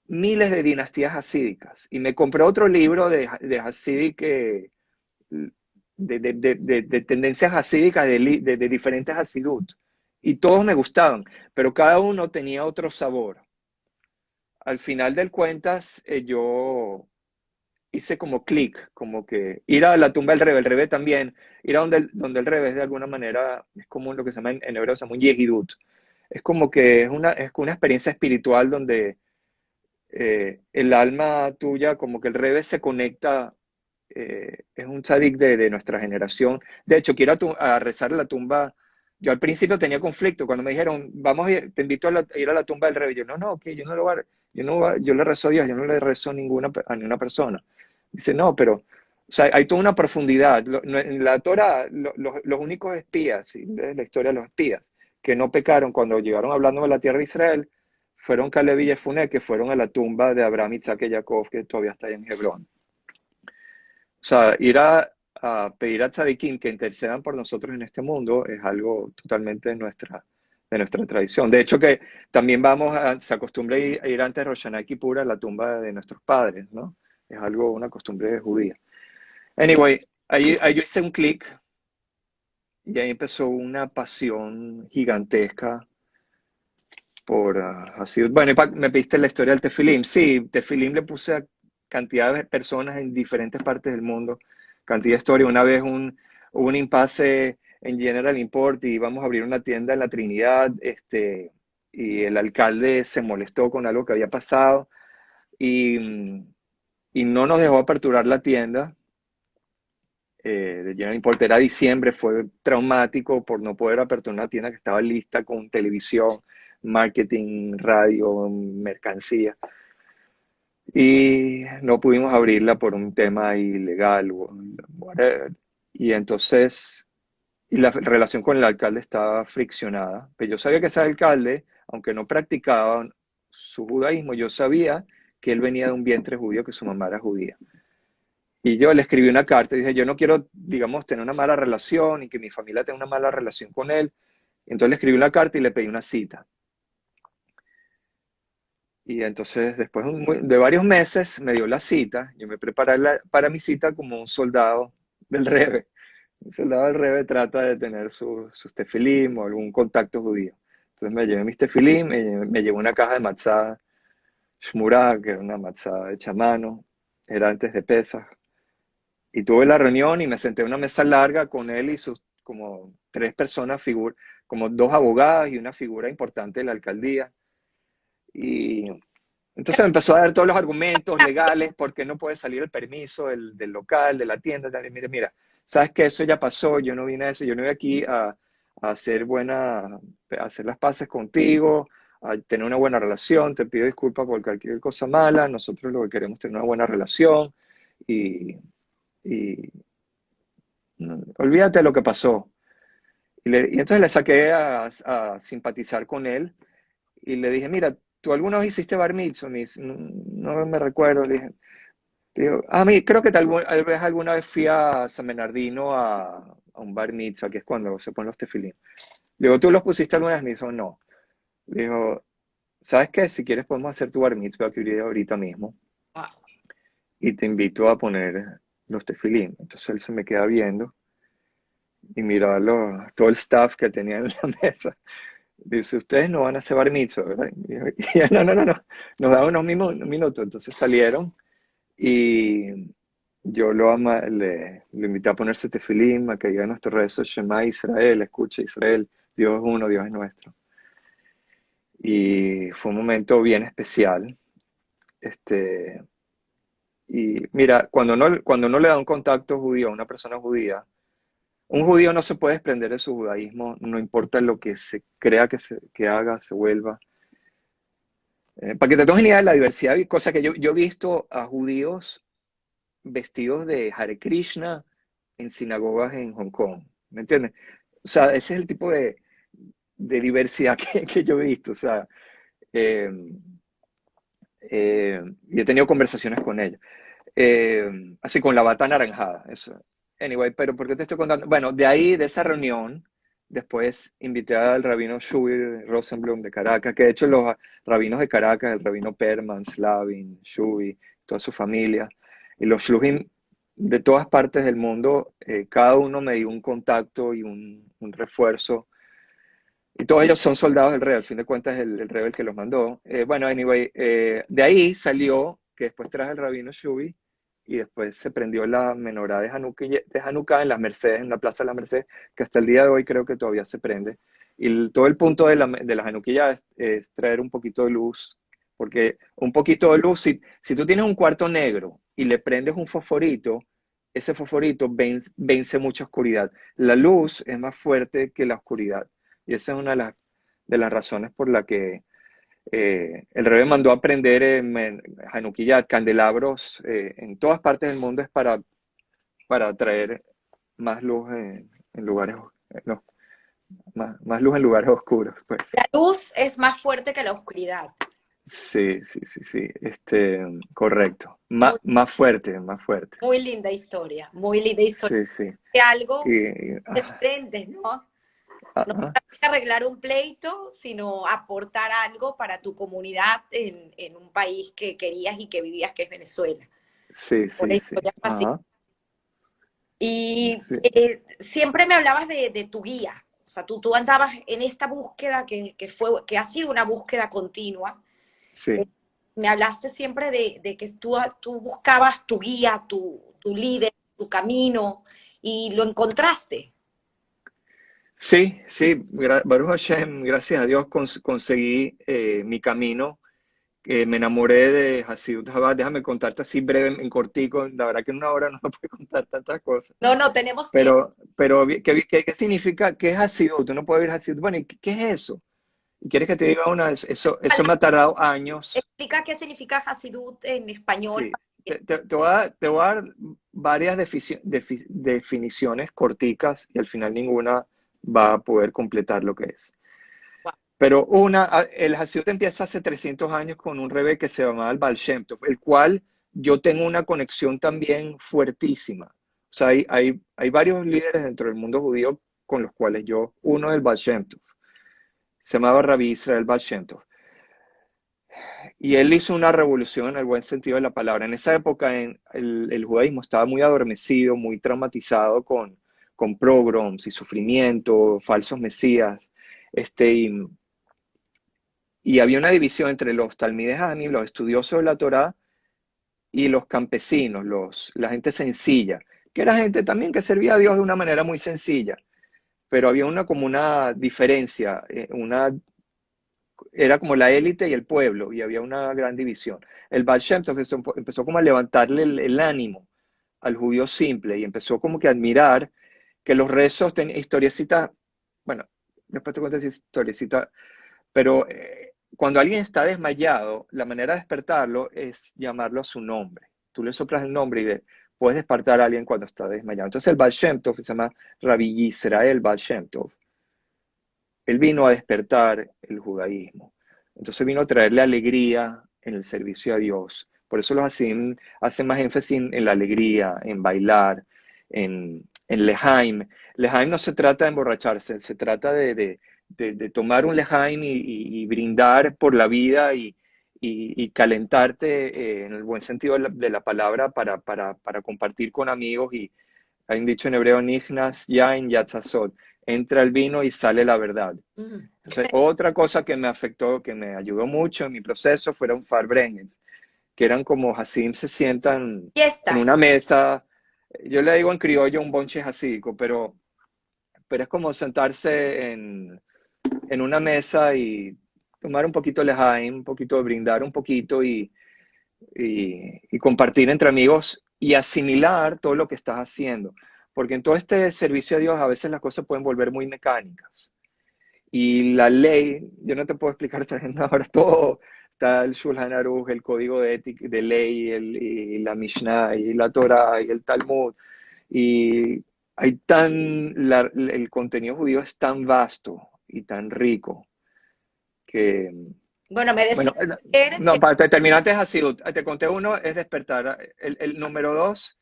miles de dinastías hasídicas. Y me compré otro libro de Hasidic, de tendencias hasídicas de diferentes Hasidut. Y todos me gustaban, pero cada uno tenía otro sabor. Al final del cuentas, yo hice como clic, como que ir a la tumba del Rebbe, el Rebbe también, ir a donde el Rebbe es de alguna manera, es como lo que se llama en hebreo, se llama un yehidut. Es como que es una experiencia espiritual donde el alma tuya, como que el Rebbe se conecta, es un tzadik de nuestra generación. De hecho, quiero a rezar a la tumba. Yo al principio tenía conflicto cuando me dijeron, vamos te invito a ir a la tumba del Rebbe. Yo, no, que yo no lo voy a, yo no voy yo le rezo a Dios, yo no le rezo a ninguna persona. Dice, no, pero, o sea, hay toda una profundidad. En la Torah, los únicos espías, y ves la historia de los espías, que no pecaron cuando llegaron hablando de la tierra de Israel, fueron Caleb y Jefuné, que fueron a la tumba de Abraham, Isaac y Jacob, que todavía está ahí en Hebrón. O sea, ir a pedir a tzadikim que intercedan por nosotros en este mundo es algo totalmente de nuestra tradición. De hecho, que también se acostumbra a ir antes de Rosh Hashanah y Kippur a la tumba de nuestros padres, ¿no? Es algo, una costumbre judía. Anyway, ahí yo hice un clic y ahí empezó una pasión gigantesca por Hasidut. Bueno, me pediste la historia del Tefilim. Sí, Tefilim le puse a cantidad de personas en diferentes partes del mundo, cantidad de historia. Una vez hubo un impasse en General Import y íbamos a abrir una tienda en la Trinidad, y el alcalde se molestó con algo que había pasado y, y no nos dejó aperturar la tienda. De General Import era diciembre, fue traumático por no poder aperturar una tienda que estaba lista con televisión, marketing, radio, mercancía. Y no pudimos abrirla por un tema ilegal, whatever. Y entonces y la relación con el alcalde estaba friccionada. Pero yo sabía que ese alcalde, aunque no practicaba su judaísmo, yo sabía que él venía de un vientre judío, que su mamá era judía. Y yo le escribí una carta y dije, yo no quiero, digamos, tener una mala relación y que mi familia tenga una mala relación con él. Entonces le escribí una carta y le pedí una cita. Y entonces, después de varios meses, me dio la cita. Yo me preparé para mi cita como un soldado del Rebbe. Un soldado del Rebbe trata de tener sus tefilim o algún contacto judío. Entonces me llevé mis tefilim, me llevé una caja de matzá shmurá, que era una matzá hecha a mano. Era antes de Pesach. Y tuve la reunión y me senté en una mesa larga con él y sus como tres personas, como dos abogadas y una figura importante de la alcaldía. Y entonces me empezó a dar todos los argumentos legales, por qué no puede salir el permiso del local, de la tienda. Y mira, sabes que eso ya pasó, yo no vine a eso, yo no vine aquí a hacer las paces contigo, a tener una buena relación, te pido disculpas por cualquier cosa mala, nosotros lo que queremos es tener una buena relación y, y olvídate de lo que pasó. Y entonces le saqué a simpatizar con él y le dije, mira, ¿tú alguna vez hiciste bar mitzvah? Me dice, no, no me recuerdo. Le dije, digo, creo que tal vez alguna vez fui a San Bernardino a un bar mitzvah, que es cuando se ponen los tefilín. Le digo, ¿tú los pusiste alguna vez? Me dijo, no. Le digo, ¿sabes qué? Si quieres podemos hacer tu bar mitzvah que iría ahorita mismo Wow. y te invito a poner los tefilín. Entonces él se me queda viendo y mira todo el staff que tenía en la mesa. Dice, ustedes no van a hacer bar mitzvah, ¿verdad? Y yo, no, no, no, no. Nos daban unos minutos. Entonces salieron y yo le invité a ponerse tefilim, a que diga nuestro rezo, Shema Israel, escucha Israel, Dios es uno, Dios es nuestro. Y fue un momento bien especial. Y mira, cuando no le da un contacto judío a una persona judía, un judío no se puede desprender de su judaísmo, no importa lo que se crea que haga, se vuelva. Para que te tomes una idea de la diversidad, cosa que yo he visto a judíos vestidos de Hare Krishna en sinagogas en Hong Kong, ¿me entiendes? O sea, ese es el tipo de diversidad que yo he visto, o sea, eh, y he tenido conversaciones con ellos. Así con la bata anaranjada, eso. Anyway, pero ¿por qué te estoy contando? Bueno, de ahí, de esa reunión, después invité al rabino Shubi Rosenblum de Caracas, que de hecho los rabinos de Caracas, el rabino Perman, Slavin, Shubi, toda su familia, y los Shluchim de todas partes del mundo, cada uno me dio un contacto y un refuerzo. Y todos ellos son soldados del rey, al fin de cuentas el rey el que los mandó. Bueno, anyway, de ahí salió que después traje el rabino Shubi y después se prendió la menorá de Hanukkah en las Mercedes, en la Plaza de las Mercedes, que hasta el día de hoy creo que todavía se prende. Y todo el punto de la Hanukkah es traer un poquito de luz, porque un poquito de luz, si tú tienes un cuarto negro y le prendes un fosforito, ese fosforito vence mucha oscuridad. La luz es más fuerte que la oscuridad. Y esa es una de las razones por la que el Rebbe mandó a prender Hanukkah, candelabros en todas partes del mundo es para traer más luz en lugares, no, más luz en lugares oscuros, pues. La luz es más fuerte que la oscuridad. Sí, sí, sí, sí, correcto. Muy, Más fuerte, más fuerte. muy linda historia, muy linda historia. Sí, sí. De algo Y, diferente, ¿no? No ajá. arreglar un pleito, sino aportar algo para tu comunidad en un país que querías y que vivías, que es Venezuela. Sí, Una sí, sí. historia Ajá. fascinante. Y Sí, siempre me hablabas de tu guía. O sea, tú andabas en esta búsqueda que ha sido una búsqueda continua. sí. Me hablaste siempre de que tú buscabas tu guía, tu líder, tu camino, y lo encontraste. Sí, sí, Baruch Hashem, gracias a Dios conseguí mi camino. Me enamoré de Hasidut Chabad. Déjame contarte así breve, en cortico. La verdad que en una hora no me puede contar tantas cosas. No, no, tenemos tiempo. Pero ¿qué significa? ¿Qué es Hasidut? Tú no puedes ver Hasidut. Bueno, ¿y qué es eso? ¿Y quieres que te diga una vez? Eso me ha tardado años. Explica qué significa Hasidut en español. Sí, te voy a dar varias definiciones corticas y al final ninguna va a poder completar lo que es. Wow. Pero el Hasidut empieza hace 300 años con un rebbe que se llamaba el Baal Shem Tov, el cual yo tengo una conexión también fuertísima. O sea, hay varios líderes dentro del mundo judío con los cuales uno es el Baal Shem Tov, se llamaba Rabbi Israel Baal Shem Tov. Y él hizo una revolución en el buen sentido de la palabra. En esa época el judaísmo estaba muy adormecido, muy traumatizado con pogroms y sufrimiento, falsos mesías. Y había una división entre los talmides Jajamim, los estudiosos de la Torá, y los campesinos, la gente sencilla, que era gente también que servía a Dios de una manera muy sencilla. Pero había como una diferencia, era como la élite y el pueblo, y había una gran división. El Baal Shem Tov empezó como a levantarle el ánimo al judío simple y empezó como que a admirar que los rezos tenían historiecitas, bueno, después te cuento esa historiecita, pero cuando alguien está desmayado, la manera de despertarlo es llamarlo a su nombre. Tú le soplas el nombre y puedes despertar a alguien cuando está desmayado. Entonces el Baal Shem Tov, que se llama Rabbi Yisrael Baal Shem Tov, él vino a despertar el judaísmo. Entonces vino a traerle alegría en el servicio a Dios. Por eso los hacen más énfasis en la alegría, en bailar, en lejaim. Lejaim no se trata de emborracharse, se trata de tomar un lejaim y brindar por la vida y calentarte en el buen sentido de la palabra para compartir con amigos. Y hay un dicho en hebreo, Nichnas yain yatzasot, entra el vino y sale la verdad. Mm. Entonces, otra cosa que me afectó, que me ayudó mucho en mi proceso, fueron farbrengens, que eran como Hasim se sientan en Fiesta. una mesa. Yo le digo en criollo un bonche hasídico, pero es como sentarse en una mesa y tomar un poquito de lejaim, un poquito de brindar un poquito y compartir entre amigos y asimilar todo lo que estás haciendo. Porque en todo este servicio a Dios a veces las cosas pueden volver muy mecánicas. Y la ley, yo no te puedo explicar ahora todo. Está el Shulchan Aruch, el código de ética, de ley, y la Mishnah, y la Torah, y el Talmud. Y el contenido judío es tan vasto y tan rico que, Bueno, me decía bueno, ayer no, que para terminar, es así. Te conté uno, es despertar. El número dos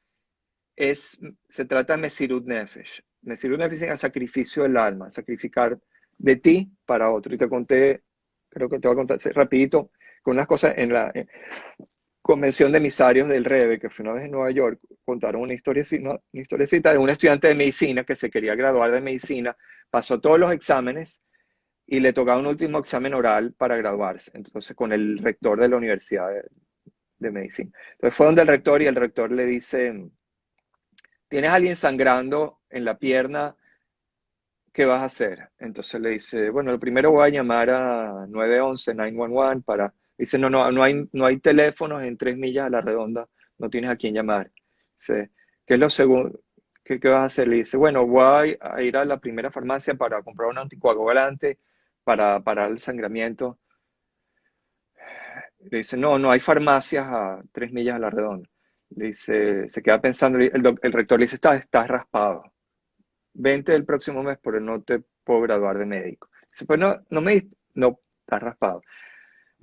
se trata de Mesirut Nefesh. Mesirut Nefesh significa sacrificio del alma, sacrificar de ti para otro. Y te conté, creo que te voy a contar rapidito, con unas cosas en la convención de emisarios del REBE, que fue una vez en Nueva York, contaron una historiecita de un estudiante de medicina que se quería graduar de medicina, pasó todos los exámenes y le tocaba un último examen oral para graduarse, entonces con el rector de la Universidad de Medicina. Entonces fue donde el rector y el rector le dice, ¿tienes a alguien sangrando en la pierna? ¿Qué vas a hacer? Entonces le dice, bueno, lo primero voy a llamar a 911, 911 para... Dice, no hay teléfonos en 3 millas a la redonda, no tienes a quién llamar. Dice, ¿qué es lo segundo? ¿Qué vas a hacer? Le dice, bueno, voy a ir a la primera farmacia para comprar un anticoagulante para parar el sangramiento. Le dice, no hay farmacias a 3 millas a la redonda. Le dice, se queda pensando, el rector le dice, estás raspado. Vente el próximo mes, pero no te puedo graduar de médico. Dice, pues no, estás raspado.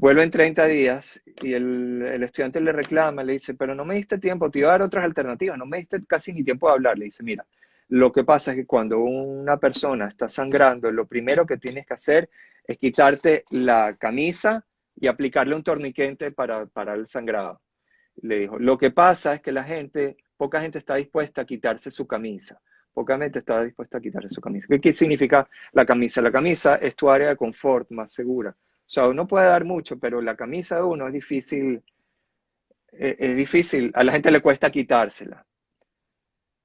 Vuelve en 30 días y el estudiante le reclama, le dice, pero no me diste tiempo, te iba a dar otras alternativas, no me diste casi ni tiempo de hablar. Le dice, mira, lo que pasa es que cuando una persona está sangrando, lo primero que tienes que hacer es quitarte la camisa y aplicarle un torniquete para el sangrado. Le dijo, lo que pasa es que poca gente está dispuesta a quitarse su camisa. Poca gente está dispuesta a quitarse su camisa. ¿Qué significa la camisa? La camisa es tu área de confort más segura. O sea, uno puede dar mucho, pero la camisa de uno es difícil, a la gente le cuesta quitársela.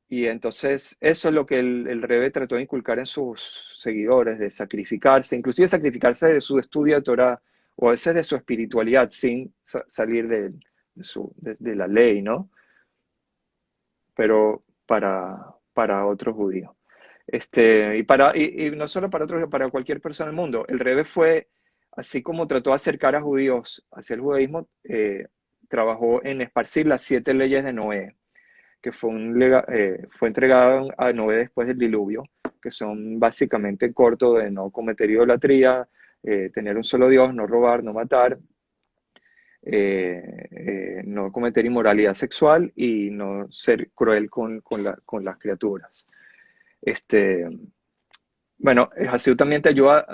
Y entonces eso es lo que el Rebbe trató de inculcar en sus seguidores, de sacrificarse, inclusive sacrificarse de su estudio de Torah, o a veces de su espiritualidad, sin salir de la ley, ¿no? Pero para otros judíos. Y no solo para otros, para cualquier persona del mundo. El Rebbe fue, así como trató de acercar a judíos hacia el judaísmo, trabajó en esparcir las 7 leyes de Noé, que fue entregado a Noé después del diluvio, que son básicamente corto de no cometer idolatría, tener un solo Dios, no robar, no matar, no cometer inmoralidad sexual y no ser cruel con las criaturas. Bueno, Hasidut también te ayuda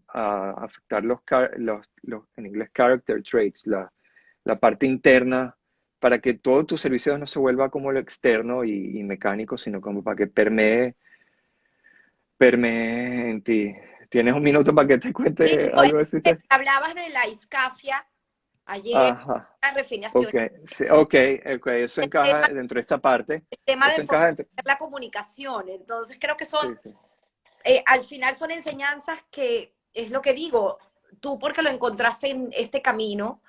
a afectar en inglés, character traits, la parte interna, para que todo tu servicio no se vuelva como lo externo y mecánico, sino como para que permee en ti. ¿Tienes un minuto para que te Sí, cuente pues, algo así? hablabas de la iscafia ayer, Ajá, la refinación, ok, sí, ok, eso el encaja tema, dentro de esta parte. el tema de Eso encaja dentro. fortalecer la comunicación. Entonces creo que son, Sí, sí, al final son enseñanzas que, es lo que digo, tú porque lo encontraste en este camino,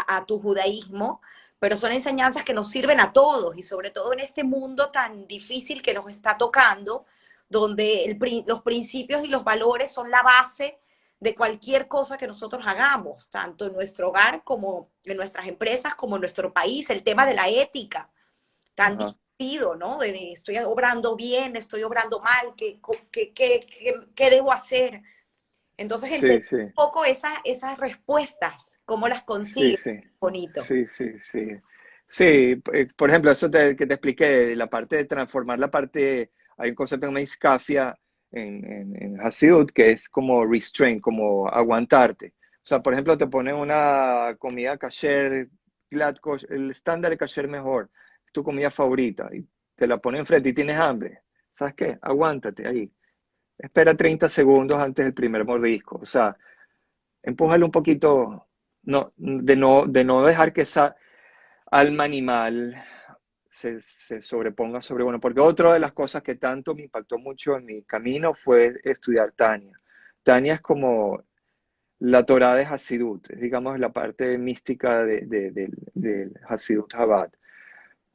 a tu judaísmo, pero son enseñanzas que nos sirven a todos y sobre todo en este mundo tan difícil que nos está tocando, donde los principios y los valores son la base de cualquier cosa que nosotros hagamos, tanto en nuestro hogar como en nuestras empresas, como en nuestro país, el tema de la ética, tan ajá, discutido, ¿no? De estoy obrando bien, estoy obrando mal, ¿qué debo hacer? Entonces, sí, entender sí, un poco esas respuestas, cómo las sí, consigues, sí, bonito. sí, sí, sí. Sí, por ejemplo, eso que te expliqué, de la parte de transformar la parte, hay un concepto que se llama iskafia en Hasidut, que es como restraint, como aguantarte. O sea, por ejemplo, te ponen una comida kasher, el estándar de kasher mejor, es tu comida favorita, y te la ponen enfrente y tienes hambre. ¿Sabes qué? Aguántate ahí. Espera 30 segundos antes del primer mordisco. O sea, empújale un poquito, no, de no dejar que esa alma animal se sobreponga sobre bueno, porque otra de las cosas que tanto me impactó mucho en mi camino fue estudiar Tania. Tania es como la Torá de Hasidut, es, digamos, la parte mística del Hasidut Chabad.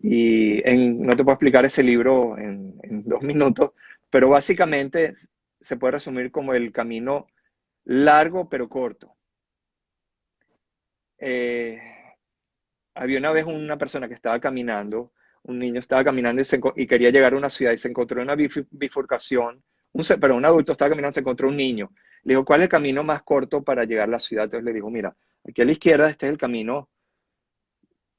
Y no te puedo explicar ese libro en 2 minutos, pero básicamente se puede resumir como el camino largo pero corto. Eh, Había una vez una persona que estaba caminando, un niño estaba caminando y quería llegar a una ciudad y se encontró en una bifurcación, pero un adulto estaba caminando, se encontró un niño. Le dijo, ¿cuál es el camino más corto para llegar a la ciudad? Entonces le dijo, mira, aquí a la izquierda este es el camino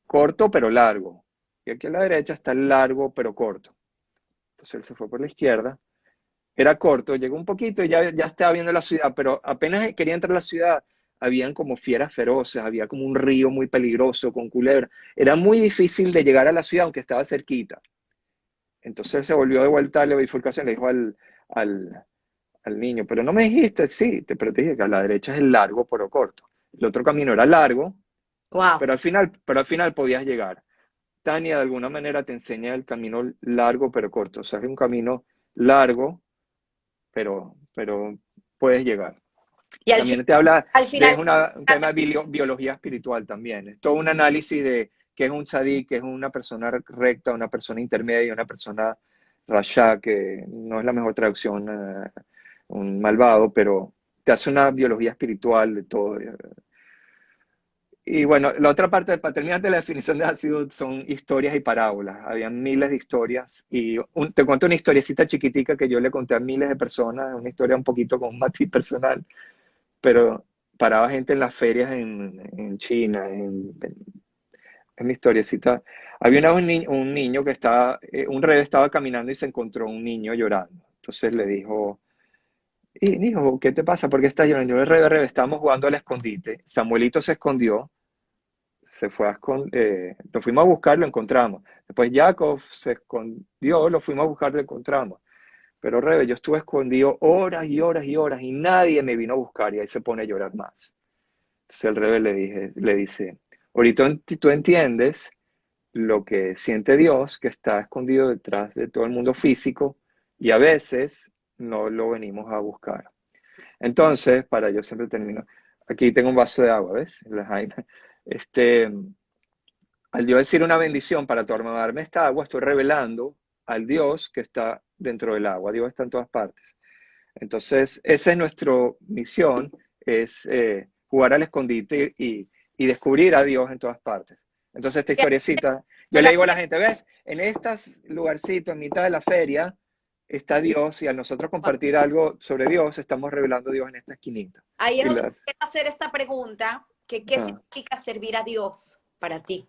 corto pero largo. Y aquí a la derecha está el largo pero corto. Entonces él se fue por la izquierda. Era corto, llegó un poquito y ya estaba viendo la ciudad, pero apenas quería entrar a la ciudad, habían como fieras feroces, había como un río muy peligroso con culebras. Era muy difícil de llegar a la ciudad, aunque estaba cerquita. Entonces él se volvió de vuelta a la bifurcación, le dijo al, al niño, pero no me dijiste, sí, pero te dije que a la derecha es el largo pero corto. El otro camino era largo, Wow. pero al final podías llegar. Tania de alguna manera te enseña el camino largo pero corto, o sea, es un camino largo, pero puedes llegar. Y También te habla al de final, un tema de biología espiritual también. Es todo un análisis de qué es un tzadik, qué es una persona recta, una persona intermedia, una persona rasha, que no es la mejor traducción, un malvado, pero te hace una biología espiritual de todo. Y bueno, la otra parte, para terminar de la definición de Hasidut, son historias y parábolas. Había miles de historias y te cuento una historiecita chiquitica que yo le conté a miles de personas, una historia un poquito con un matiz personal, pero paraba gente en las ferias en China, en mi historiecita. Había un niño que un rey estaba caminando y se encontró un niño llorando. Entonces le dijo, y hijo, ¿qué te pasa? ¿Por qué estás llorando? Yo, rey, estábamos jugando al escondite. Samuelito se escondió, se fue lo fuimos a buscar, lo encontramos. Después Jacob se escondió, lo fuimos a buscar, lo encontramos. Pero Rebe, yo estuve escondido horas y horas y horas y nadie me vino a buscar y ahí se pone a llorar más. Entonces el Rebe le dice, ahorita tú entiendes lo que siente Dios, que está escondido detrás de todo el mundo físico y a veces no lo venimos a buscar. Entonces, yo siempre termino, aquí tengo un vaso de agua, ¿ves? La Jaime. Este, Al yo decir una bendición para tomarme esta agua, estoy revelando al Dios que está dentro del agua. Dios está en todas partes. Entonces, esa es nuestra misión, es jugar al escondite y y descubrir a Dios en todas partes. Entonces esta historiecita, yo le digo a la gente, ¿ves? En estos lugarcitos, en mitad de la feria, está Dios y al nosotros compartir algo sobre Dios, estamos revelando a Dios en esta esquinita. Ahí es Y donde las, quiero hacer esta pregunta, que ¿qué ah, significa servir a Dios para ti?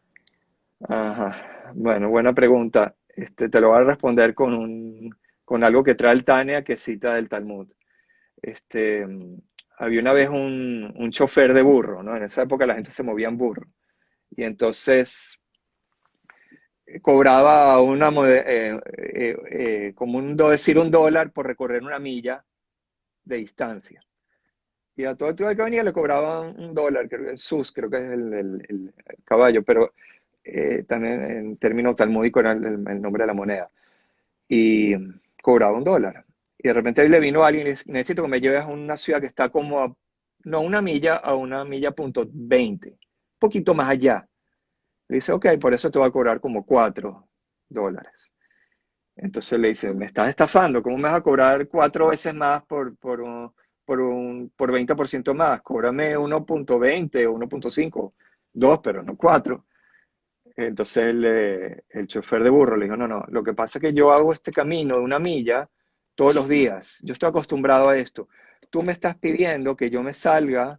ajá. Bueno, buena pregunta. Te lo voy a responder con algo que trae el Tania, que cita del Talmud. Este, había una vez un chofer de burro, ¿no? En esa época la gente se movía en burro. Y entonces cobraba como decir $1 por recorrer una milla de distancia. Y a todo el que venía le cobraban $1, creo que creo que es el caballo, pero también en términos talmúdicos era el nombre de la moneda. Y cobraba $1. Y de repente le vino alguien y le dice, necesito que me lleves a una ciudad que está como no a una milla, a una milla punto 20, un poquito más allá. Le dice, ok, por eso te va a cobrar como $4. Entonces le dice, me estás estafando, ¿cómo me vas a cobrar 4 veces más por 20% más? Cóbrame 1.20 o 1.5, 2, pero no 4. Entonces el chofer de burro le dijo, no, no, lo que pasa es que yo hago este camino de una milla todos los días, yo estoy acostumbrado a esto. Tú me estás pidiendo que yo me salga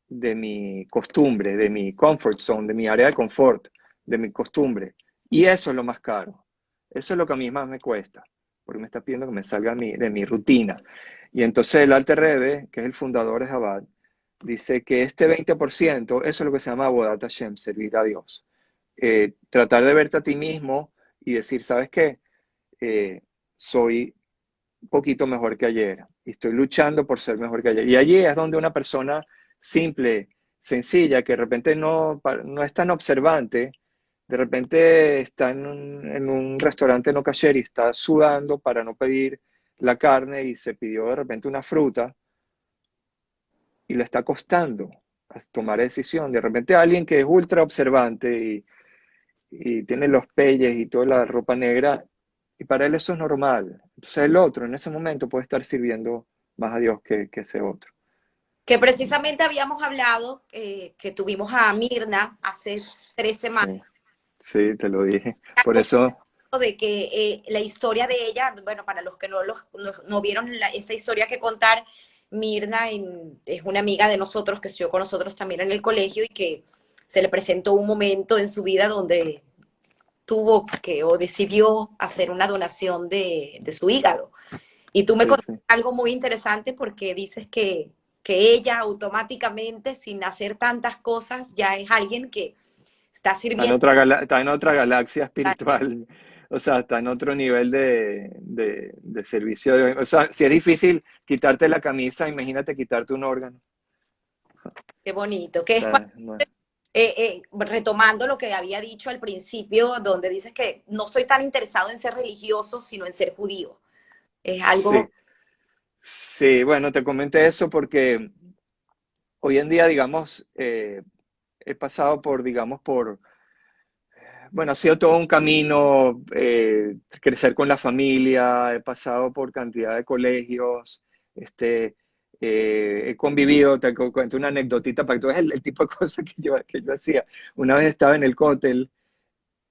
de mi costumbre, de mi comfort zone, de mi área de confort, de mi costumbre. Y eso es lo más caro. Eso es lo que a mí más me cuesta, porque me está pidiendo que me salga de mi rutina. Y entonces el Alter Rebbe, que es el fundador de Chabad, dice que este 20%, eso es lo que se llama Avodat Hashem, servir a Dios. Tratar de verte a ti mismo y decir, ¿sabes qué? Soy un poquito mejor que ayer y estoy luchando por ser mejor que ayer. Y allí es donde una persona simple, sencilla, que de repente no es tan observante, de repente está en un restaurante no kasher y está sudando para no pedir la carne y se pidió de repente una fruta y le está costando tomar decisión. De repente alguien que es ultra observante y tiene los pelles y toda la ropa negra, y para él eso es normal. Entonces el otro en ese momento puede estar sirviendo más a Dios que ese otro. Que precisamente habíamos hablado, que tuvimos a Mirna hace 3 semanas, Sí, sí, te lo dije. Por eso, de que la historia de ella, bueno, para los que no vieron esa historia que contar, Mirna es una amiga de nosotros que estudió con nosotros también en el colegio y que se le presentó un momento en su vida donde tuvo que o decidió hacer una donación de su hígado. Y tú me sí, contaste sí. algo muy interesante porque dices que ella automáticamente, sin hacer tantas cosas, ya es alguien que está sirviendo. Está en otra galaxia espiritual. O sea, está en otro nivel de servicio. O sea, si es difícil quitarte la camisa, imagínate quitarte un órgano. Qué bonito, O que es sea, no. retomando lo que había dicho al principio, donde dices que no estoy tan interesado en ser religioso, sino en ser judío. Es algo, Sí, sí, bueno, te comenté eso porque hoy en día, digamos, he pasado bueno, ha sido todo un camino, crecer con la familia, he pasado por cantidad de colegios, he convivido, cuento una anécdotita para que tú veas el tipo de cosas que yo hacía. Una vez estaba en el cóctel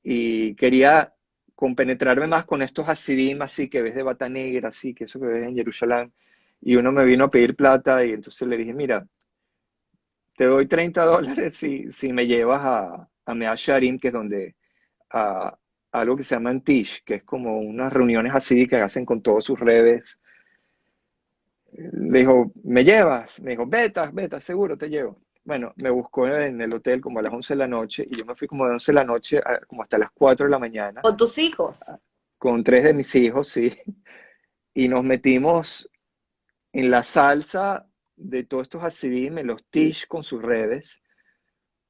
y quería compenetrarme más con estos hasidim así que ves de bata negra, así que eso que ves en Jerusalén, y uno me vino a pedir plata y entonces le dije, mira, te doy $30 si me llevas a Mea Shearim, que es donde a algo que se llama Tish, que es como unas reuniones así que hacen con todas sus redes. Le dijo, ¿me llevas? Me dijo, vete, seguro te llevo. Bueno, me buscó en el hotel como a las 11 de la noche y yo me fui como de 11 de la noche como hasta las 4 de la mañana con tus hijos. con 3 de mis hijos, sí, y nos metimos en la salsa de todos estos hasidim, en los Tish con sus redes.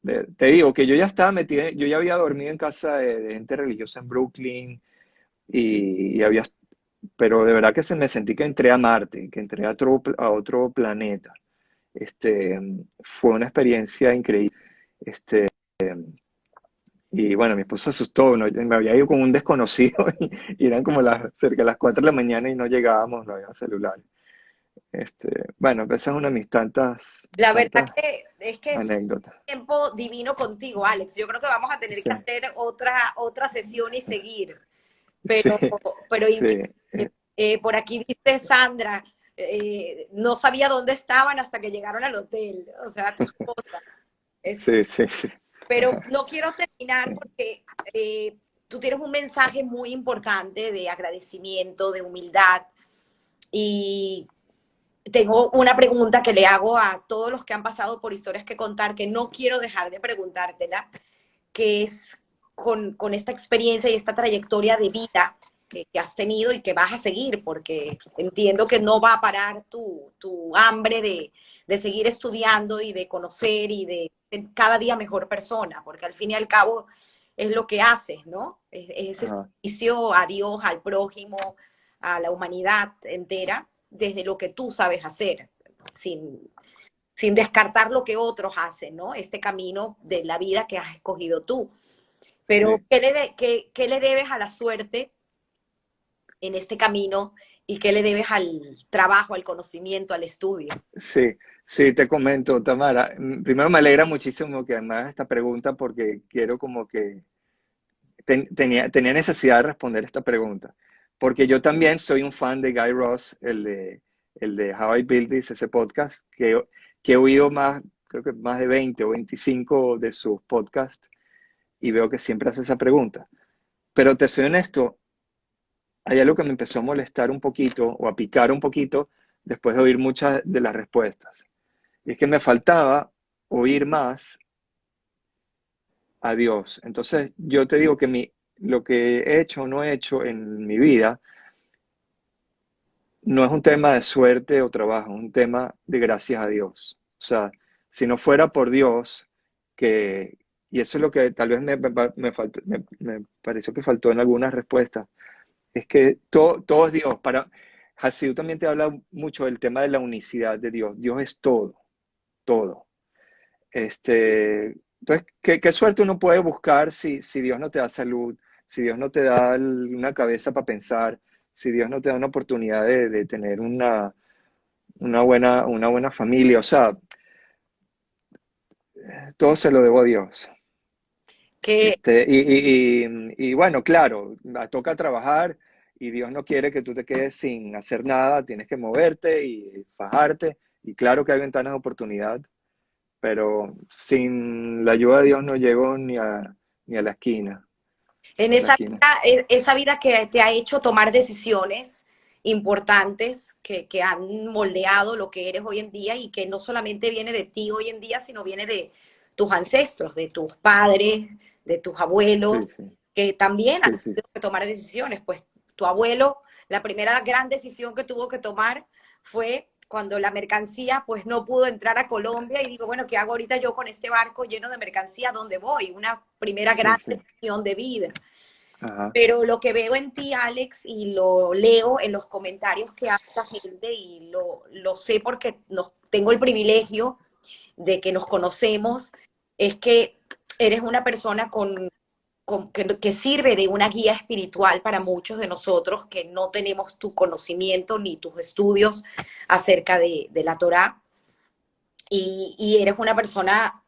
Te digo que yo ya estaba metido, yo ya había dormido en casa de gente religiosa en Brooklyn y había, pero de verdad que me sentí que entré a Marte, que entré a otro planeta. Fue una experiencia increíble. Este, y bueno, mi esposa se asustó, ¿no? Me había ido con un desconocido y eran como cerca de las 4 de la mañana y no llegábamos, no había celular. Bueno, esa es una de mis La verdad tantas que es que es un anécdotas. tiempo divino contigo, Alex. Yo creo que vamos a tener Sí, que hacer otra sesión y seguir. sí, Pero, pero sí, increíble. Por aquí dice Sandra, no sabía dónde estaban hasta que llegaron al hotel, o sea, tu esposa. Es, sí, sí, sí. pero no quiero terminar porque tú tienes un mensaje muy importante de agradecimiento, de humildad y tengo una pregunta que le hago a todos los que han pasado por historias que contar, que no quiero dejar de preguntártela, que es con esta experiencia y esta trayectoria de vida que has tenido y que vas a seguir, porque entiendo que no va a parar tu hambre de seguir estudiando y de conocer y de ser cada día mejor persona, porque al fin y al cabo es lo que haces, ¿no? Es ese Ajá. servicio a Dios, al prójimo, a la humanidad entera, desde lo que tú sabes hacer, sin, sin descartar lo que otros hacen, ¿no? Este camino de la vida que has escogido tú. Pero, Sí, qué le debes a la suerte en este camino y qué le debes al trabajo, al conocimiento, al estudio? sí, sí, te comento, Tamara. Primero me alegra muchísimo que me hagas esta pregunta porque quiero como que tenía necesidad de responder esta pregunta. Porque yo también soy un fan de Guy Raz, el de How I Built This, ese podcast, que he oído más, creo que más de 20 o 25 de sus podcasts y veo que siempre hace esa pregunta. Pero te soy honesto, hay algo que me empezó a molestar un poquito o a picar un poquito después de oír muchas de las respuestas. Y es que me faltaba oír más a Dios. Entonces, yo te digo que lo que he hecho o no he hecho en mi vida no es un tema de suerte o trabajo, es un tema de gracias a Dios. O sea, si no fuera por Dios, que, y eso es lo que tal vez me pareció que faltó en algunas respuestas, es que todo es Dios. Hasidú también te habla mucho del tema de la unicidad de Dios. Dios es todo, todo. Entonces, ¿qué suerte uno puede buscar si Dios no te da salud, si Dios no te da una cabeza para pensar, si Dios no te da una oportunidad de tener una buena familia? O sea, todo se lo debo a Dios. Que Y bueno, claro, toca trabajar y Dios no quiere que tú te quedes sin hacer nada, tienes que moverte y fajarte. Y claro que hay ventanas de oportunidad, pero sin la ayuda de Dios no llego ni a la esquina, en ni a la esquina. esa vida que te ha hecho tomar decisiones importantes que han moldeado lo que eres hoy en día y que no solamente viene de ti hoy en día, sino viene de tus ancestros, de tus padres, de tus Sí, abuelos, sí, que también han sí, sí, tenido que tomar decisiones. Pues tu abuelo, la primera gran decisión que tuvo que tomar fue cuando la mercancía pues no pudo entrar a Colombia y digo, bueno, ¿qué hago ahorita yo con este barco lleno de mercancía? ¿Dónde voy? Una primera sí, gran sí. decisión de vida. Ajá, Pero lo que veo en ti, Alex, y lo leo en los comentarios que hace la gente, y lo sé porque tengo el privilegio de que nos conocemos, es que eres una persona que sirve de una guía espiritual para muchos de nosotros que no tenemos tu conocimiento ni tus estudios acerca de la Torá. Y eres una persona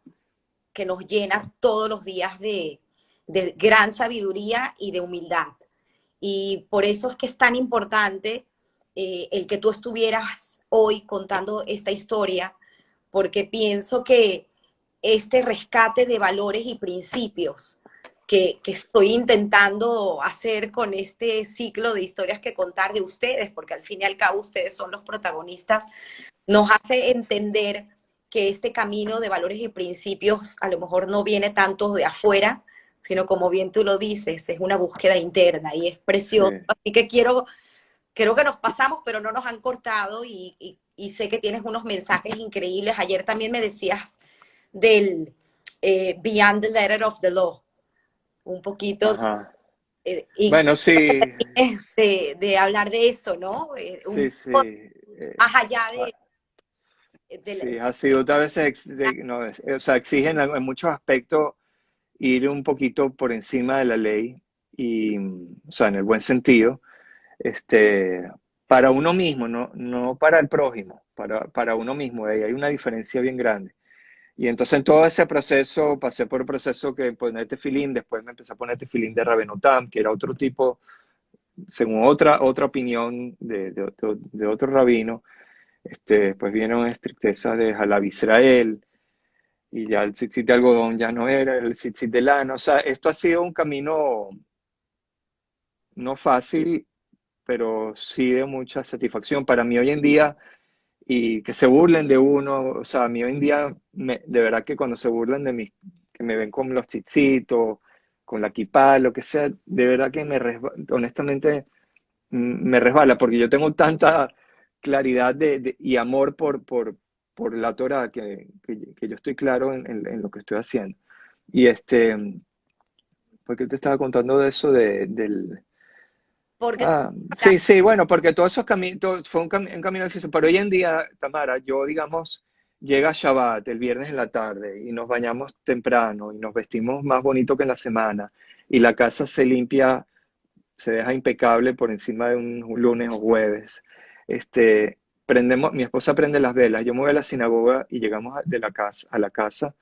que nos llena todos los días de gran sabiduría y de humildad. Y por eso es que es tan importante el que tú estuvieras hoy contando esta historia, porque pienso que este rescate de valores y principios que estoy intentando hacer con este ciclo de historias que contar de ustedes, porque al fin y al cabo ustedes son los protagonistas, nos hace entender que este camino de valores y principios a lo mejor no viene tanto de afuera, sino como bien tú lo dices, es una búsqueda interna y es sí. precioso. Así que creo que nos pasamos, pero no nos han cortado y sé que tienes unos mensajes increíbles. Ayer también me decías del Beyond the Letter of the Law, un poquito, Ajá. y Bueno, sí, de hablar de eso, ¿no? Un sí, sí. poco eh, más allá ah, de sí, ha sido a veces, no, o sea, exigen en muchos aspectos ir un poquito por encima de la ley y, o sea, en el buen sentido, este, para uno mismo, no para el prójimo, para uno mismo. Ahí hay una diferencia bien grande. Y entonces en todo ese proceso pasé por el proceso que poner tefilín, después me empecé a poner tefilín de Rabenotam, que era otro tipo, según otra opinión de otro rabino. Después vieron estricteza de Jalab Israel, y ya el tzitzit de algodón ya no era, el tzitzit de lana. O sea, esto ha sido un camino no fácil, pero sí de mucha satisfacción. Para mí hoy en día, y que se burlen de uno, o sea, a mí hoy en día, de verdad que cuando se burlan de mí, que me ven con los tzitzit, con la kipá, lo que sea, de verdad que honestamente, me resbala, porque yo tengo tanta claridad y amor por la Torah que yo estoy claro en lo que estoy haciendo. Y porque te estaba contando de eso del... Porque Ah, sí, sí, bueno, porque todos esos caminos, fue un camino difícil, pero hoy en día, Tamara, yo, digamos, llega Shabbat el viernes en la tarde y nos bañamos temprano y nos vestimos más bonito que en la semana y la casa se limpia, se deja impecable por encima de un lunes o jueves. Mi esposa prende las velas, yo me voy a la sinagoga y llegamos de la casa a la casa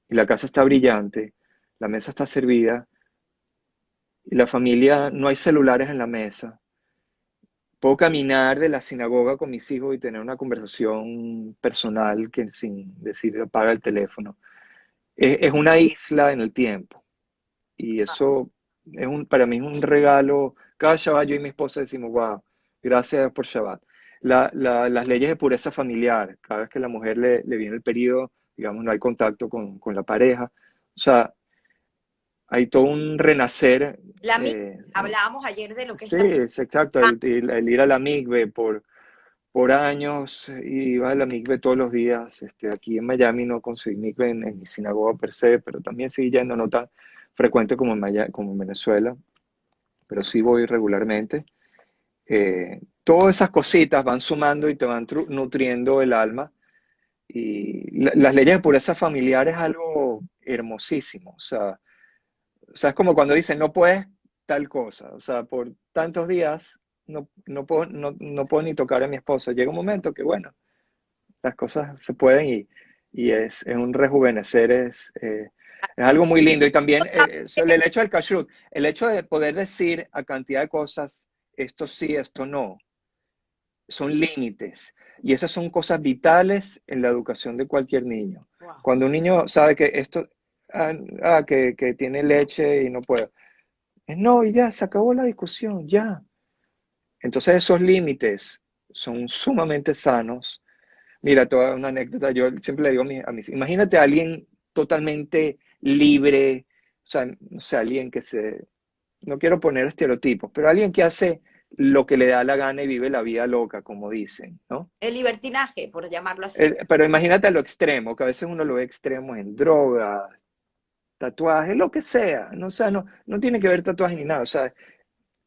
y la casa está brillante, la mesa está servida y la familia, no hay celulares en la mesa. Puedo caminar de la sinagoga con mis hijos y tener una conversación personal que sin decir apaga el teléfono. Es una isla en el tiempo y eso para mí es un regalo. Cada Shabbat yo y mi esposa decimos, wow, gracias por Shabbat. Las leyes de pureza familiar, cada vez que la mujer le viene el periodo, digamos, no hay contacto con la pareja. O sea, hay todo un renacer. la misma, hablábamos ayer de lo que es Sí, la es exacto, el ir a la migbe por años, iba a la migbe todos los días. Aquí en Miami no conseguí migbe en mi sinagoga per se, pero también sigue yendo, no tan frecuente como como en Venezuela, pero sí voy regularmente. Todas esas cositas van sumando y te van nutriendo el alma. Y las leyes de pureza familiar es algo hermosísimo. O sea, es como cuando dicen, no puedes tal cosa. O sea, por tantos días no puedo ni tocar a mi esposa. Llega un momento que, bueno, las cosas se pueden y es un rejuvenecer, es algo muy lindo. Y también sobre el hecho del kashrut, el hecho de poder decir a cantidad de cosas, esto sí, esto no, son límites. Y esas son cosas vitales en la educación de cualquier niño. Wow. Cuando un niño sabe que esto, que tiene leche y no puede, no, y ya, se acabó la discusión, ya. Entonces esos límites son sumamente sanos. Mira, toda una anécdota, yo siempre le digo imagínate a alguien totalmente libre, o sea, no sé, alguien no quiero poner estereotipos, pero alguien que hace lo que le da la gana y vive la vida loca, como dicen, ¿no? El libertinaje, por llamarlo así. Pero imagínate a lo extremo, que a veces uno lo ve extremo en drogas, tatuajes, lo que sea, no, o sea, no tiene que ver tatuajes ni nada, o sea,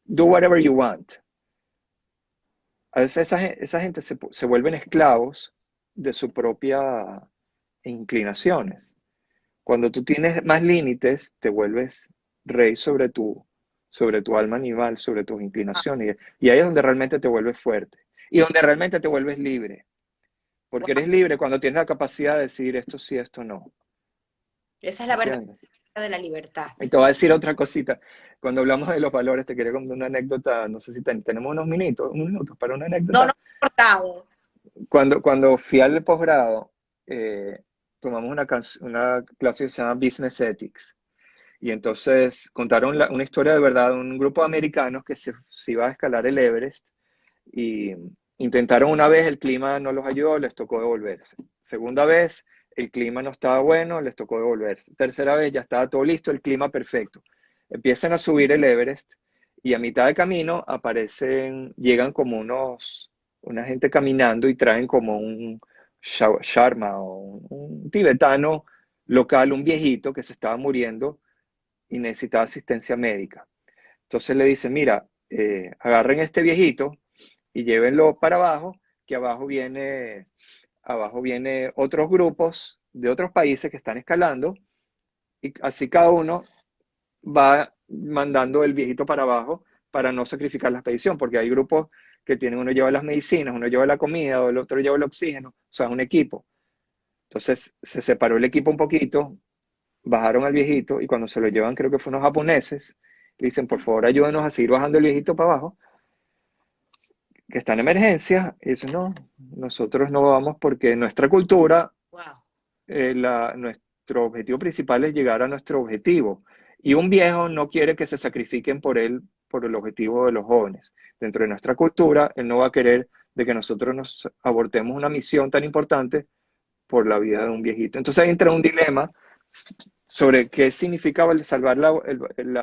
do whatever you want. A veces esa gente se vuelven esclavos de su propia inclinaciones. Cuando tú tienes más límites, te vuelves rey sobre tu alma animal, sobre tus inclinaciones. Y ahí es donde realmente te vuelves fuerte. Y donde realmente te vuelves libre. Wow. Porque eres libre cuando tienes la capacidad de decir esto sí, esto no. Esa es la verdad ¿Entiendes? de la libertad. Y te voy a decir otra cosita. Cuando hablamos de los valores, te quería contar una anécdota. No sé si tenemos unos minutos para una No, anécdota. no he cortado. Cuando fui al posgrado, eh, tomamos una clase que se llama Business Ethics. Y entonces contaron una historia de verdad de un grupo de americanos que se iba a escalar el Everest y intentaron una vez, el clima no los ayudó, les tocó devolverse. Segunda vez, el clima no estaba bueno, les tocó devolverse. Tercera vez, ya estaba todo listo, el clima perfecto. Empiezan a subir el Everest y a mitad de camino llegan como una gente caminando y traen como un Sharma o un tibetano local, un viejito que se estaba muriendo y necesitaba asistencia médica. Entonces le dicen, mira, agarren este viejito y llévenlo para abajo, que abajo viene otros grupos de otros países que están escalando y así cada uno va mandando el viejito para abajo para no sacrificar la expedición, porque hay grupos que tienen, uno lleva las medicinas, uno lleva la comida, o el otro lleva el oxígeno, o sea, es un equipo. Entonces se separó el equipo un poquito, bajaron al viejito y cuando se lo llevan, creo que fue unos japoneses, le dicen, por favor, ayúdenos a seguir bajando el viejito para abajo, que está en emergencia. Y dicen, no, nosotros no vamos porque nuestra cultura, Wow. nuestro objetivo principal es llegar a nuestro objetivo. Y un viejo no quiere que se sacrifiquen por él, por el objetivo de los jóvenes. Dentro de nuestra cultura, él no va a querer de que nosotros nos abortemos una misión tan importante por la vida de un viejito. Entonces ahí entra un dilema sobre qué significaba el salvar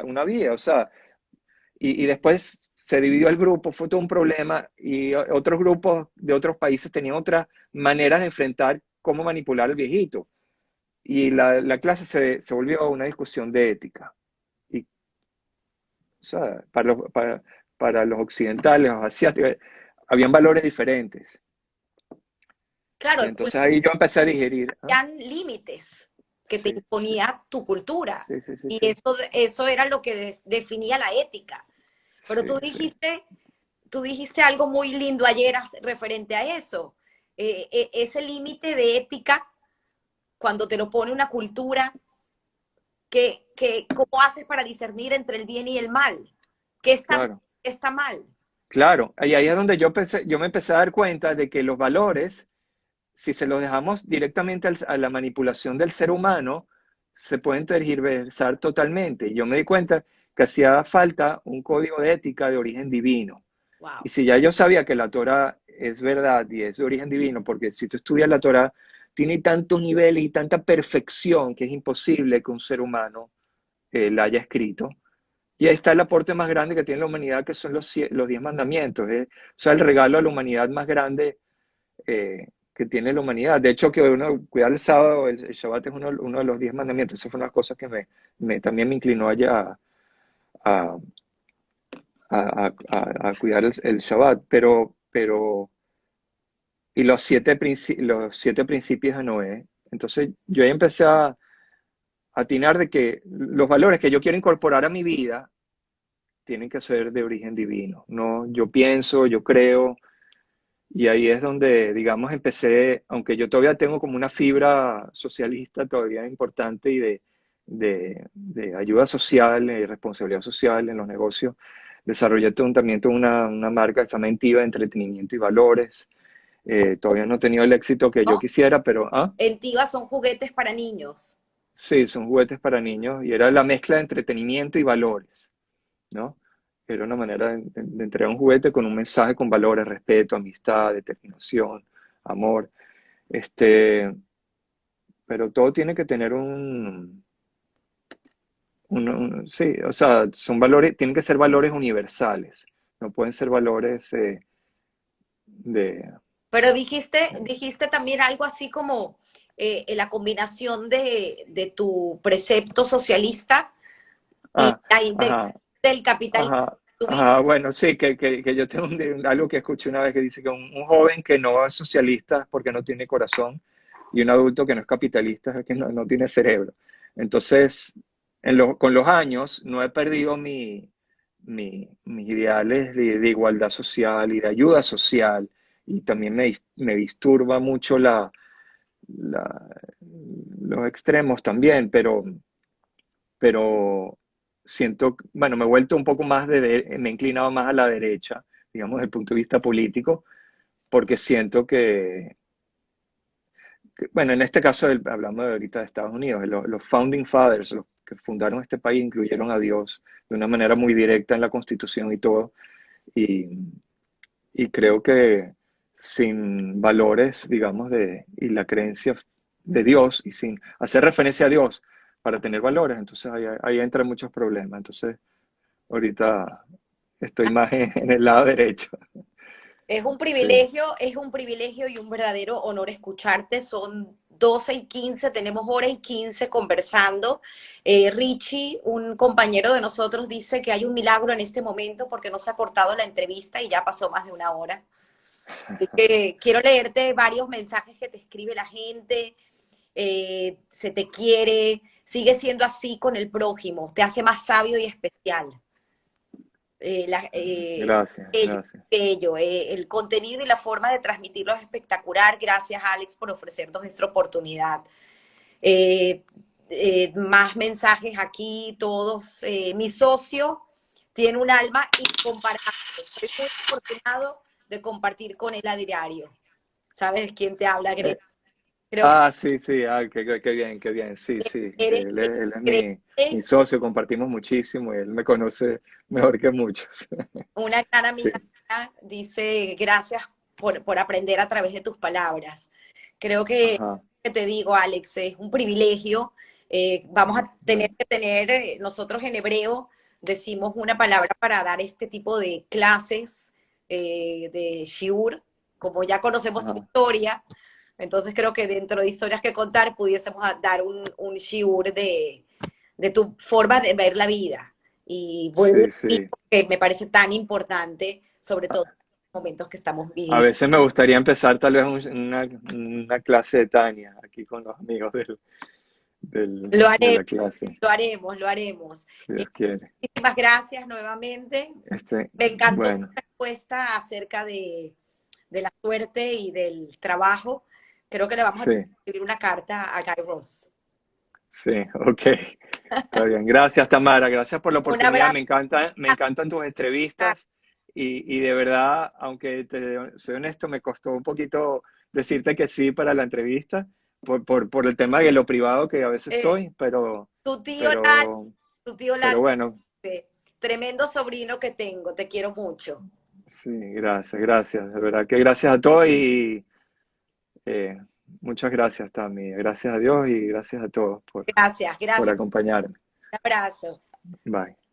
una vida. O sea, y después se dividió el grupo, fue todo un problema y otros grupos de otros países tenían otras maneras de enfrentar cómo manipular al viejito. Y la clase se volvió una discusión de ética. Y, o sea, para los occidentales, los asiáticos, habían valores diferentes. Claro, Y entonces ahí yo empecé a digerir. ¿Ah? habían límites que te Sí, sí, imponía tu cultura. sí, sí, sí, Y sí, eso era lo que definía la ética. Pero sí, sí. tú dijiste algo muy lindo ayer referente a eso. Ese límite de ética, cuando te lo pone una cultura, ¿cómo haces para discernir entre el bien y el mal? ¿Qué está bien, Claro, qué está mal? claro. Y ahí es donde yo me empecé a dar cuenta de que los valores, si se los dejamos directamente a la manipulación del ser humano, se pueden tergiversar totalmente. Y yo me di cuenta que hacía falta un código de ética de origen divino. Y Wow. si ya yo sabía que la Torah es verdad y es de origen divino, porque si tú estudias la Torah, tiene tantos niveles y tanta perfección que es imposible que un ser humano la haya escrito. Y ahí está el aporte más grande que tiene la humanidad, que son los 10 mandamientos. O sea, el regalo a la humanidad más grande que tiene la humanidad. De hecho, que uno cuidar el sábado, el Shabbat es uno de los 10 mandamientos. Esa fue una de las cosas que también me inclinó allá a, a cuidar el Shabbat. Y los siete principios de Noé. Entonces, yo ahí empecé a atinar de que los valores que yo quiero incorporar a mi vida tienen que ser de origen divino. No, yo pienso, yo creo, y ahí es donde, digamos, empecé, aunque yo todavía tengo como una fibra socialista todavía importante y de ayuda social y responsabilidad social en los negocios, desarrollé también toda una marca que se llama Entiva, Entretenimiento y Valores. Todavía no he tenido el éxito que yo ¿No? quisiera, pero En Tiva son juguetes para niños. sí, son juguetes para niños y era la mezcla de entretenimiento y valores, ¿no? Era una manera de entregar un juguete con un mensaje con valores, respeto, amistad, determinación, amor. Este, pero todo tiene que tener sí, o sea, son valores, tienen que ser valores universales, no pueden ser valores de, Pero dijiste también algo así como la combinación de tu precepto socialista y ah, ajá, del capitalismo ajá, de tu vida. ajá, bueno, sí, que yo tengo algo que escuché una vez que dice que un joven que no es socialista es porque no tiene corazón y un adulto que no es capitalista es que no tiene cerebro. Entonces, con los años no he perdido mis ideales de igualdad social y de ayuda social y también me disturba mucho la- los extremos también, pero siento, bueno, me he vuelto un poco más me he inclinado más a la derecha, digamos, desde el punto de vista político, porque siento bueno, en este caso hablamos de ahorita de Estados Unidos, los founding fathers, los que fundaron este país, incluyeron a Dios de una manera muy directa en la Constitución y todo, y, y creo que sin valores, digamos, y la creencia de Dios y sin hacer referencia a Dios para tener valores, entonces ahí entran muchos problemas. Entonces, ahorita estoy más en el lado derecho. Sí, Es un privilegio y un verdadero honor escucharte. Son 12:15, tenemos hora y 15 conversando. Richie, un compañero de nosotros, dice que hay un milagro en este momento porque no se ha cortado la entrevista y ya pasó más de una hora. Así que quiero leerte varios mensajes que te escribe la gente. Se te quiere, sigue siendo así con el prójimo, te hace más sabio y especial. eh, la- eh, Gracias, bello, gracias. bello. El contenido y la forma de transmitirlo es espectacular. Gracias, Alex, por ofrecernos esta oportunidad. Eh, Más mensajes aquí, todos. Mi socio tiene un alma incomparable. Estoy muy afortunado de compartir con él a diario. ¿Sabes quién te habla, Greg? Eh, Creo que sí, sí, qué bien, qué bien. Sí, sí, eres él es mi increíble, socio, compartimos muchísimo y él me conoce mejor que muchos. una gran Sí, amiga mía dice gracias por aprender a través de tus palabras. Creo ajá, que te digo, Alex, es un privilegio. Vamos a tener bueno, que tener, nosotros en hebreo decimos una palabra para dar este tipo de clases de shiur, como ya conocemos tu ajá. historia, entonces creo que dentro de historias que contar pudiésemos dar un shiur de tu forma de ver la vida. Y vuelvo Sí, sí. que me parece tan importante, sobre todo en los momentos que estamos A viviendo. veces me gustaría empezar tal vez una clase de Tania aquí con los amigos Lo de haremos, la clase, lo haremos, lo haremos. si Dios quiere. Muchísimas gracias nuevamente. Este, Me encantó tu bueno, respuesta acerca de la suerte y del trabajo. Creo que le vamos a sí, escribir una carta a Guy Ross. sí, ok. Está bien. Gracias, Tamara. Gracias por la Un oportunidad. abrazo. Me encantan tus entrevistas y de verdad, aunque te soy honesto, me costó un poquito decirte que sí para la entrevista por el tema de lo privado que a veces Eh, soy, tu tío Lalo, pero, tu tío pero Lalo, bueno, tremendo sobrino que tengo. Te quiero mucho. sí, gracias, gracias. De verdad que gracias a todos y eh, muchas gracias, Tami. Gracias a Dios y gracias a todos Gracias, por gracias. acompañarme. Un abrazo. Bye.